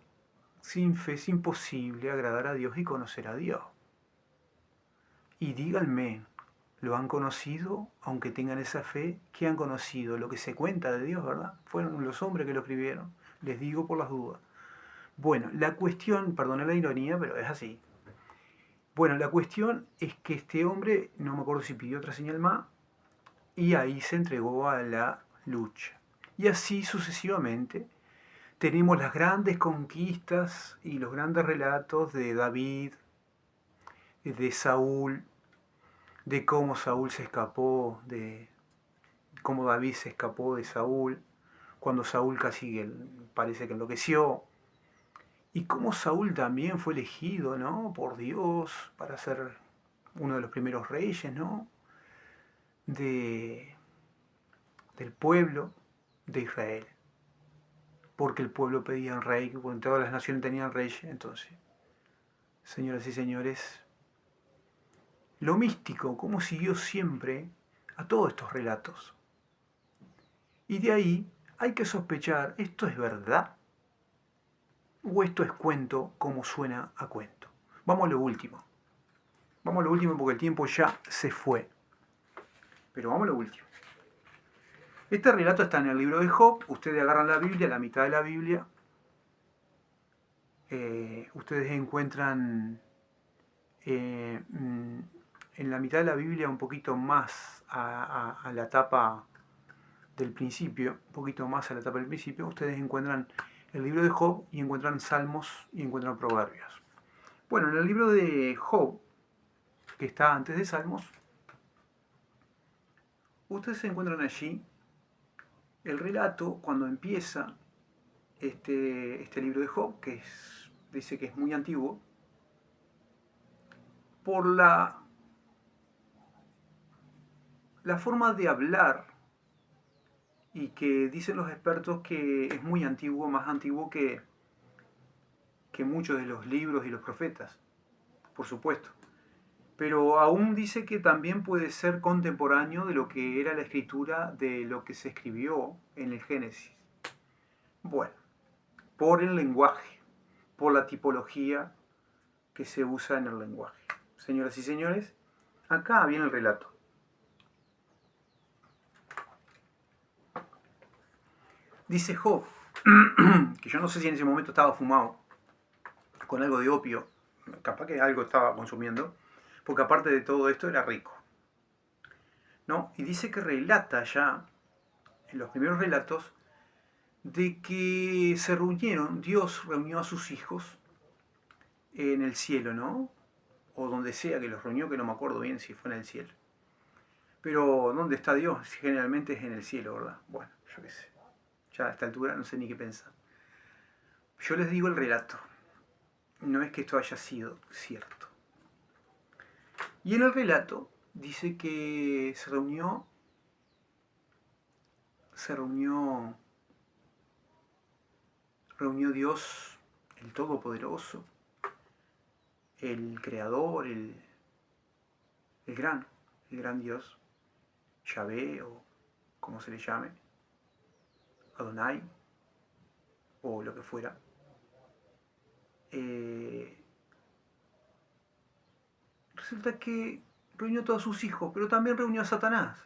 sin fe es imposible agradar a Dios y conocer a Dios. Y díganme, ¿lo han conocido? Aunque tengan esa fe, ¿qué han conocido? Lo que se cuenta de Dios, ¿verdad? Fueron los hombres que lo escribieron. Les digo por las dudas. Bueno, la cuestión, perdona la ironía, pero es así. Bueno, la cuestión es que este hombre, no me acuerdo si pidió otra señal más, y ahí se entregó a la lucha. Y así sucesivamente tenemos las grandes conquistas y los grandes relatos de David, de Saúl, de cómo Saúl se escapó, de cómo David se escapó de Saúl, cuando Saúl casi parece que enloqueció, y cómo Saúl también fue elegido, ¿no?, por Dios para ser uno de los primeros reyes, ¿no?, de, del pueblo de Israel, porque el pueblo pedía un rey, porque todas las naciones tenían reyes. Entonces, señoras y señores, lo místico, cómo siguió siempre a todos estos relatos. Y de ahí hay que sospechar, ¿esto es verdad? ¿O esto es cuento como suena a cuento? Vamos a lo último. Vamos a lo último porque el tiempo ya se fue. Pero vamos a lo último. Este relato está en el libro de Job. Ustedes agarran la Biblia, la mitad de la Biblia. Ustedes encuentran en la mitad de la Biblia un poquito más a la etapa del principio, un poquito más a la etapa del principio, ustedes encuentran el libro de Job y encuentran Salmos y encuentran Proverbios. Bueno, en el libro de Job, que está antes de Salmos, ustedes encuentran allí el relato cuando empieza este libro de Job, que dice que es muy antiguo, por la forma de hablar, y que dicen los expertos que es muy antiguo, más antiguo que muchos de los libros y los profetas, por supuesto. Pero aún dice que también puede ser contemporáneo de lo que era la escritura de lo que se escribió en el Génesis. Bueno, por el lenguaje, por la tipología que se usa en el lenguaje. Señoras y señores, acá viene el relato. Dice Job, que yo no sé si en ese momento estaba fumado con algo de opio, capaz que algo estaba consumiendo, porque aparte de todo esto era rico, ¿no? Y dice que relata ya, en los primeros relatos, de que se reunieron, Dios reunió a sus hijos en el cielo, ¿no? O donde sea que los reunió, que no me acuerdo bien si fue en el cielo. Pero ¿dónde está Dios? Generalmente es en el cielo, ¿verdad? Bueno, yo qué sé. Ya a esta altura no sé ni qué pensar. Yo les digo el relato. No es que esto haya sido cierto. Y en el relato dice que reunió Dios, el Todopoderoso, el Creador, el gran Dios, Yahvé o como se le llame, Adonai o lo que fuera. Resulta que reunió a todos sus hijos, pero también reunió a Satanás,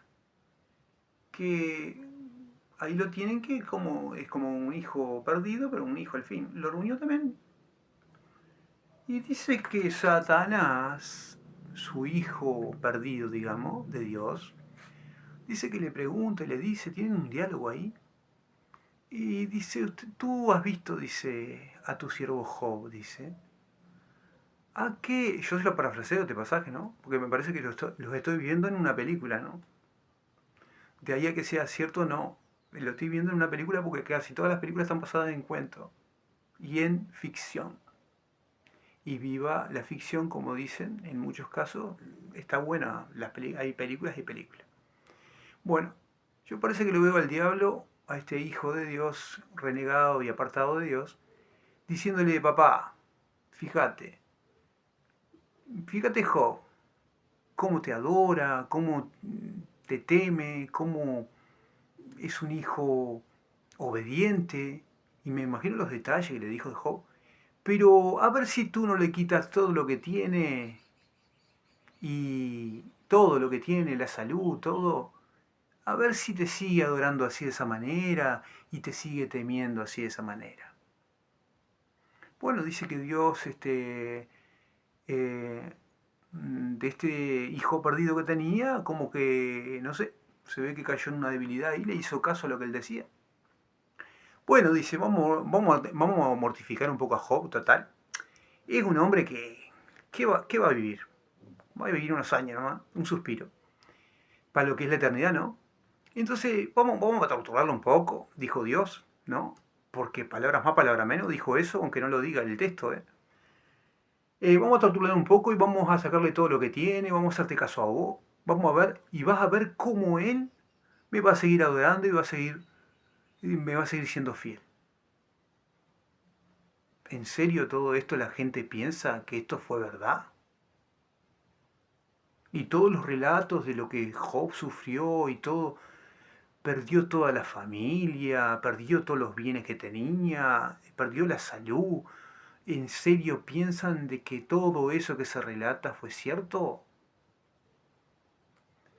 que ahí lo tienen, que es como un hijo perdido, pero un hijo al fin. Lo reunió también. Y dice que Satanás, su hijo perdido, digamos, de Dios, dice que le pregunta y le dice, tienen un diálogo ahí. Y dice, tú has visto, dice, a tu siervo Job, dice, ¿a qué? Yo se lo parafraseo este pasaje, ¿no? Porque me parece que los estoy viendo en una película, ¿no? De ahí a que sea cierto, no. Lo estoy viendo en una película porque casi todas las películas están basadas en cuentos y en ficción. Y viva la ficción, como dicen, en muchos casos, está buena. Hay películas y películas. Bueno, yo parece que lo veo al diablo, a este hijo de Dios, renegado y apartado de Dios, diciéndole, papá, fíjate, Job, cómo te adora, cómo te teme, cómo es un hijo obediente. Y me imagino los detalles que le dijo de Job. Pero a ver si tú no le quitas todo lo que tiene, y todo lo que tiene, la salud, todo. A ver si te sigue adorando así de esa manera y te sigue temiendo así de esa manera. Bueno, dice que Dios, de este hijo perdido que tenía, como que, no sé, se ve que cayó en una debilidad y le hizo caso a lo que él decía. Bueno, dice, vamos a mortificar un poco a Job, total. Es un hombre ¿qué va a vivir? Va a vivir unos años nomás, un suspiro, para lo que es la eternidad, ¿no? Entonces, vamos a torturarlo un poco, dijo Dios, ¿no? Porque palabras más, palabras menos, dijo eso, aunque no lo diga el texto, ¿eh? Vamos a torturarlo un poco y vamos a sacarle todo lo que tiene, vamos a hacerte caso a vos, vamos a ver, y vas a ver cómo él me va a seguir adorando y me va a seguir siendo fiel. ¿En serio todo esto la gente piensa que esto fue verdad? Y todos los relatos de lo que Job sufrió y todo, perdió toda la familia, perdió todos los bienes que tenía, perdió la salud. ¿En serio piensan de que todo eso que se relata fue cierto?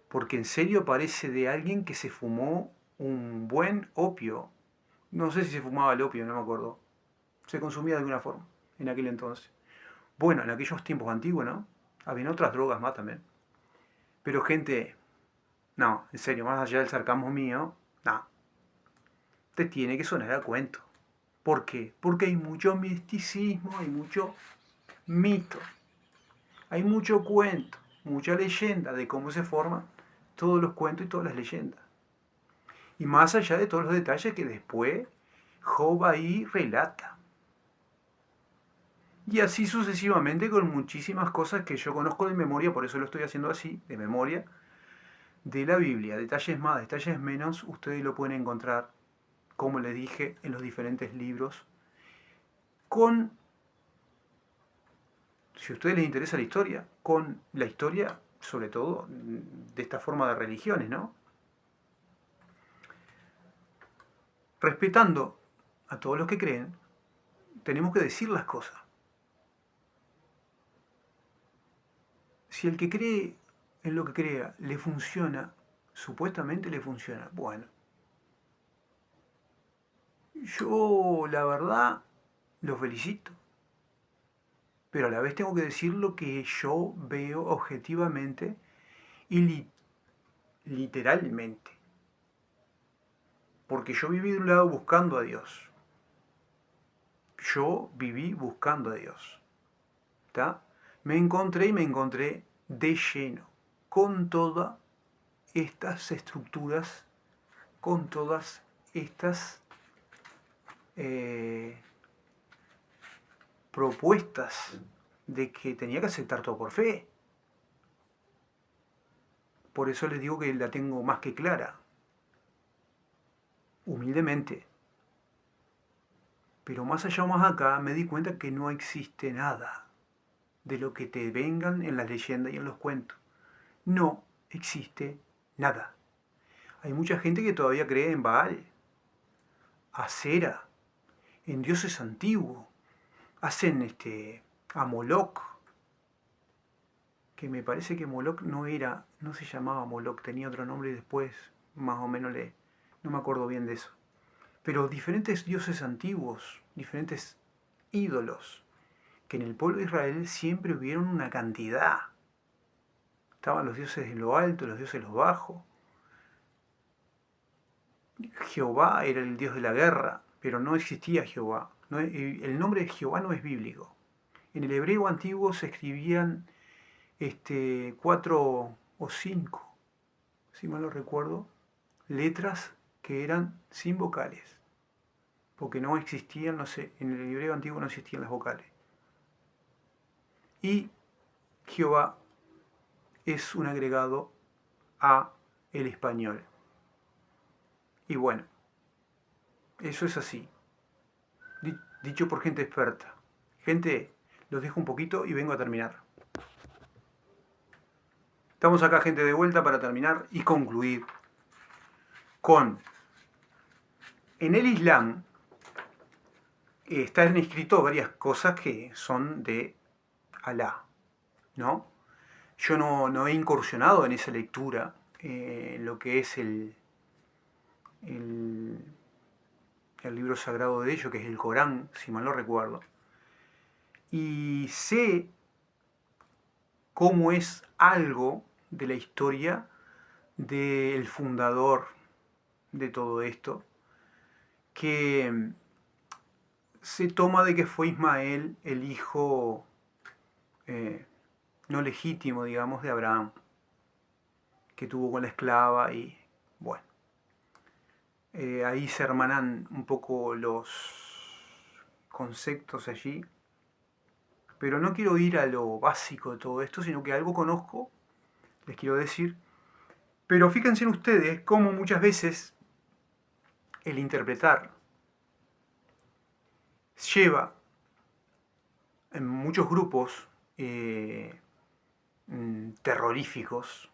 Porque en serio parece de alguien que se fumó un buen opio. No sé si se fumaba el opio, no me acuerdo. Se consumía de alguna forma en aquel entonces. Bueno, en aquellos tiempos antiguos, ¿no? Habían otras drogas más también. Pero gente, no, en serio, más allá del sarcasmo mío, no, te tiene que sonar a cuento. ¿Por qué? Porque hay mucho misticismo, hay mucho mito, hay mucho cuento, mucha leyenda de cómo se forman todos los cuentos y todas las leyendas. Y más allá de todos los detalles que después Job ahí relata. Y así sucesivamente con muchísimas cosas que yo conozco de memoria, por eso lo estoy haciendo así, de memoria, de la Biblia. Detalles más, detalles menos, ustedes lo pueden encontrar, como les dije, en los diferentes libros. Si a ustedes les interesa la historia, con la historia, sobre todo, de esta forma de religiones, ¿no? Respetando a todos los que creen, tenemos que decir las cosas. Si el que cree en lo que crea le funciona, supuestamente le funciona, bueno, yo la verdad lo felicito, pero a la vez tengo que decir lo que yo veo objetivamente y literalmente, porque yo viví de un lado buscando a Dios, yo viví buscando a Dios, ¿está? Me encontré de lleno con todas estas estructuras, con todas estas eh, propuestas de que tenía que aceptar todo por fe. Por eso les digo que la tengo más que clara, humildemente. Pero más allá o más acá me di cuenta que no existe nada de lo que te vengan en las leyendas y en los cuentos. No existe nada. Hay mucha gente que todavía cree en Baal, Acera, en dioses antiguos. Hacen a Moloch, que me parece que Moloch no se llamaba Moloch, tenía otro nombre y después más o menos no me acuerdo bien de eso. Pero diferentes dioses antiguos, diferentes ídolos, que en el pueblo de Israel siempre hubieron una cantidad. Estaban los dioses de lo alto, los dioses de lo bajo. Jehová era el dios de la guerra, pero no existía Jehová. El nombre de Jehová no es bíblico. En el hebreo antiguo se escribían 4 o 5, si mal no recuerdo, letras que eran sin vocales, porque no existían, no sé, en el hebreo antiguo no existían las vocales. Y Jehová es un agregado a el español. Y bueno, eso es así, dicho por gente experta. Gente, los dejo un poquito y vengo a terminar. Estamos acá, gente, de vuelta para terminar y concluir con, en el Islam, están escritas varias cosas que son de Alá, ¿no? Yo no he incursionado en esa lectura, lo que es el, el libro sagrado de ellos, que es el Corán, si mal no recuerdo. Y sé cómo es algo de la historia del fundador de todo esto, que se toma de que fue Ismael el hijo eh, no legítimo, digamos, de Abraham, que tuvo con la esclava y bueno, ahí se hermanan un poco los conceptos allí, pero no quiero ir a lo básico de todo esto, sino que algo conozco, les quiero decir, pero fíjense en ustedes cómo muchas veces el interpretar lleva en muchos grupos terroríficos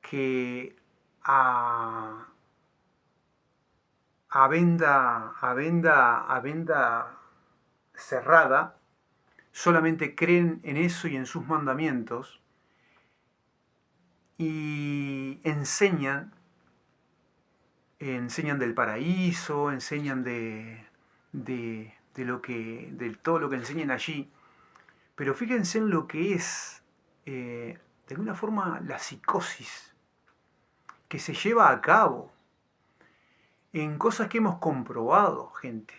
que a, a venda cerrada solamente creen en eso y en sus mandamientos y enseñan del paraíso, enseñan de de todo lo que enseñan allí, pero fíjense en lo que es, de alguna forma, la psicosis que se lleva a cabo en cosas que hemos comprobado, gente.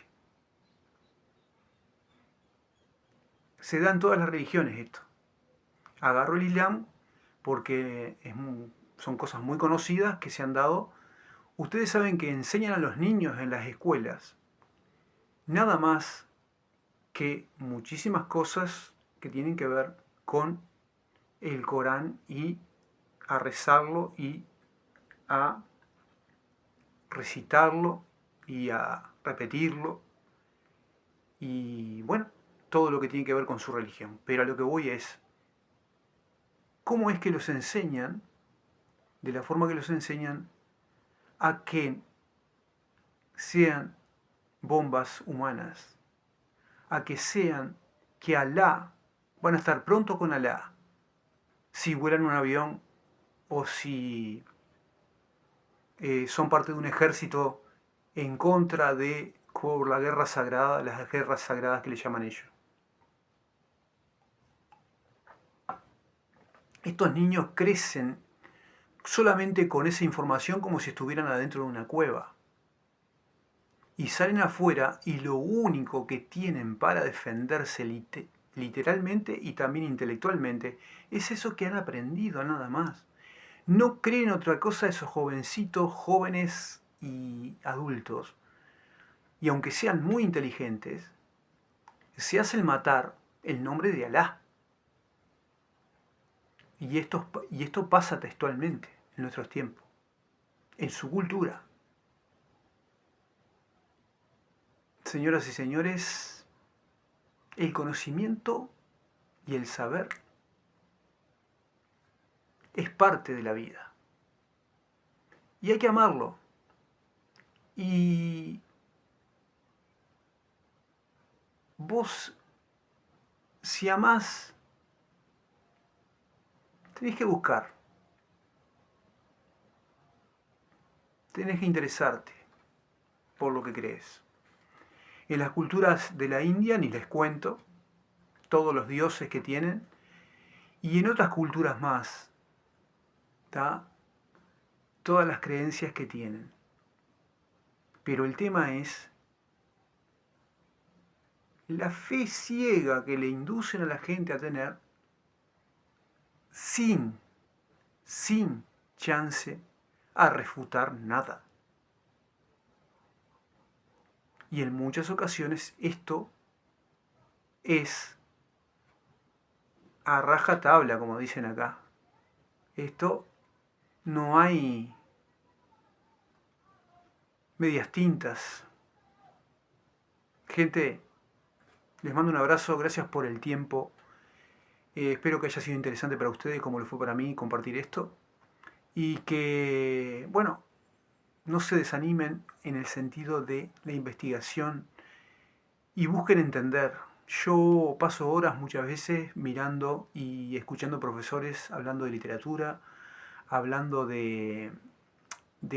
Se da en todas las religiones esto. Agarro el Islam porque son cosas muy conocidas que se han dado. Ustedes saben que enseñan a los niños en las escuelas nada más que muchísimas cosas que tienen que ver con el Corán y a rezarlo y a recitarlo y a repetirlo y bueno, todo lo que tiene que ver con su religión. Pero a lo que voy es, ¿cómo es que los enseñan, de la forma que los enseñan, a que sean bombas humanas? A que sean que Alá, van a estar pronto con Alá, si vuelan un avión o si son parte de un ejército en contra de por la guerra sagrada, las guerras sagradas que le llaman ellos. Estos niños crecen solamente con esa información como si estuvieran adentro de una cueva. Y salen afuera y lo único que tienen para defenderse literalmente y también intelectualmente es eso que han aprendido, nada más. No creen otra cosa esos jovencitos, jóvenes y adultos. Y aunque sean muy inteligentes, se hacen matar el nombre de Alá. Y esto pasa textualmente en nuestros tiempos, en su cultura. Señoras y señores, el conocimiento y el saber es parte de la vida. Y hay que amarlo. Y vos, si amás, tenés que buscar, tenés que interesarte por lo que crees. En las culturas de la India, ni les cuento, todos los dioses que tienen, y en otras culturas más, ¿tá? Todas las creencias que tienen. Pero el tema es la fe ciega que le inducen a la gente a tener sin, sin chance a refutar nada. Y en muchas ocasiones esto es a rajatabla, como dicen acá. Esto no hay medias tintas. Gente, les mando un abrazo, gracias por el tiempo. Espero que haya sido interesante para ustedes como lo fue para mí compartir esto. Y que, bueno, no se desanimen en el sentido de la investigación y busquen entender. Yo paso horas muchas veces mirando y escuchando profesores hablando de literatura, hablando de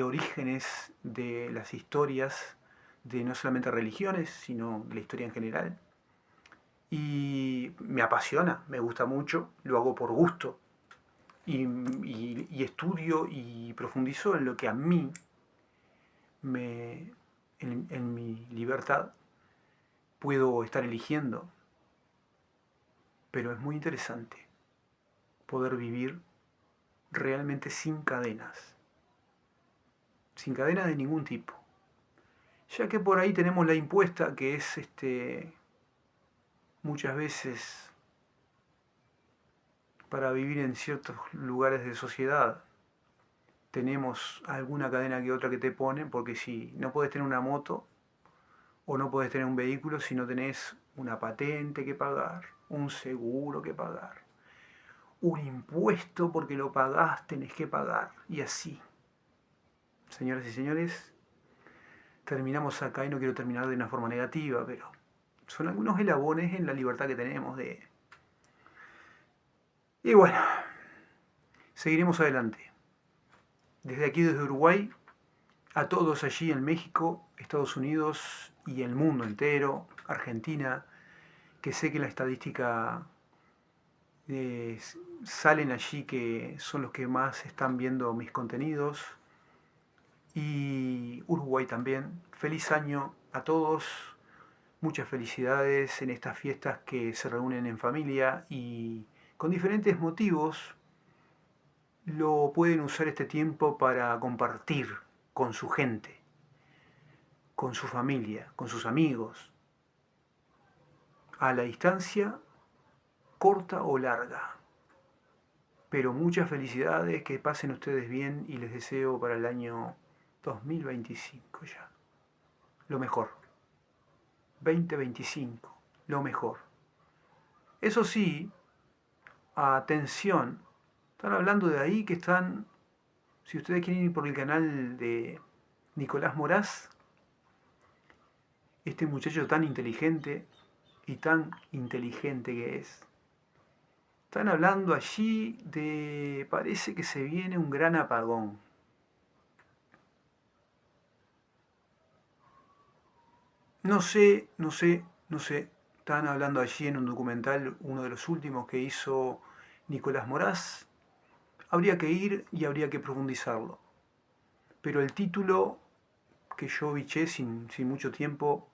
orígenes de las historias, de no solamente religiones, sino de la historia en general. Y me apasiona, me gusta mucho, lo hago por gusto, y estudio y profundizo en lo que a mí, en mi libertad, puedo estar eligiendo. Pero es muy interesante poder vivir realmente sin cadenas de ningún tipo. Ya que por ahí tenemos la impuesta, que es muchas veces para vivir en ciertos lugares de sociedad. Tenemos alguna cadena que otra que te ponen, porque si no puedes tener una moto o no puedes tener un vehículo si no tenés una patente que pagar, un seguro que pagar, un impuesto porque lo pagás, tenés que pagar, y así. Señoras y señores, terminamos acá y no quiero terminar de una forma negativa, pero son algunos eslabones en la libertad que tenemos de... Y bueno, seguiremos adelante. Desde aquí, desde Uruguay, a todos allí en México, Estados Unidos y el mundo entero, Argentina, que sé que la estadística eh, salen allí que son los que más están viendo mis contenidos, y Uruguay también. Feliz año a todos, muchas felicidades en estas fiestas que se reúnen en familia y con diferentes motivos lo pueden usar este tiempo para compartir con su gente, con su familia, con sus amigos, a la distancia corta o larga. Pero muchas felicidades, que pasen ustedes bien y les deseo para el año 2025 ya. Lo mejor. 2025. Lo mejor. Eso sí, atención. Están hablando de ahí que están, si ustedes quieren ir por el canal de Nicolás Moraz, este muchacho tan inteligente y tan inteligente que es. Están hablando allí de, parece que se viene un gran apagón. No sé, no sé, no sé. Estaban hablando allí en un documental, uno de los últimos que hizo Nicolás Moraz. Habría que ir y habría que profundizarlo. Pero el título que yo biché sin mucho tiempo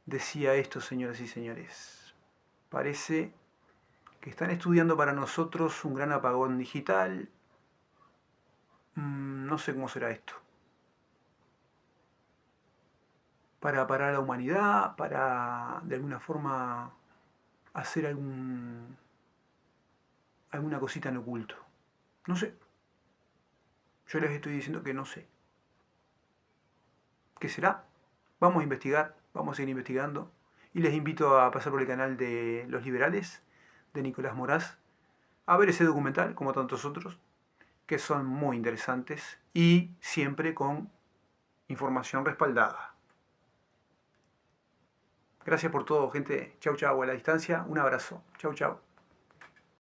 decía esto, señoras y señores. Parece que están estudiando para nosotros un gran apagón digital. No sé cómo será esto. Para parar a la humanidad, para de alguna forma hacer alguna cosita en oculto. No sé. Yo les estoy diciendo que no sé. ¿Qué será? Vamos a investigar, vamos a seguir investigando. Y les invito a pasar por el canal de Los Liberales, de Nicolás Moraz, a ver ese documental, como tantos otros, que son muy interesantes y siempre con información respaldada. Gracias por todo, gente. Chau, chau, a la distancia. Un abrazo. Chau, chau.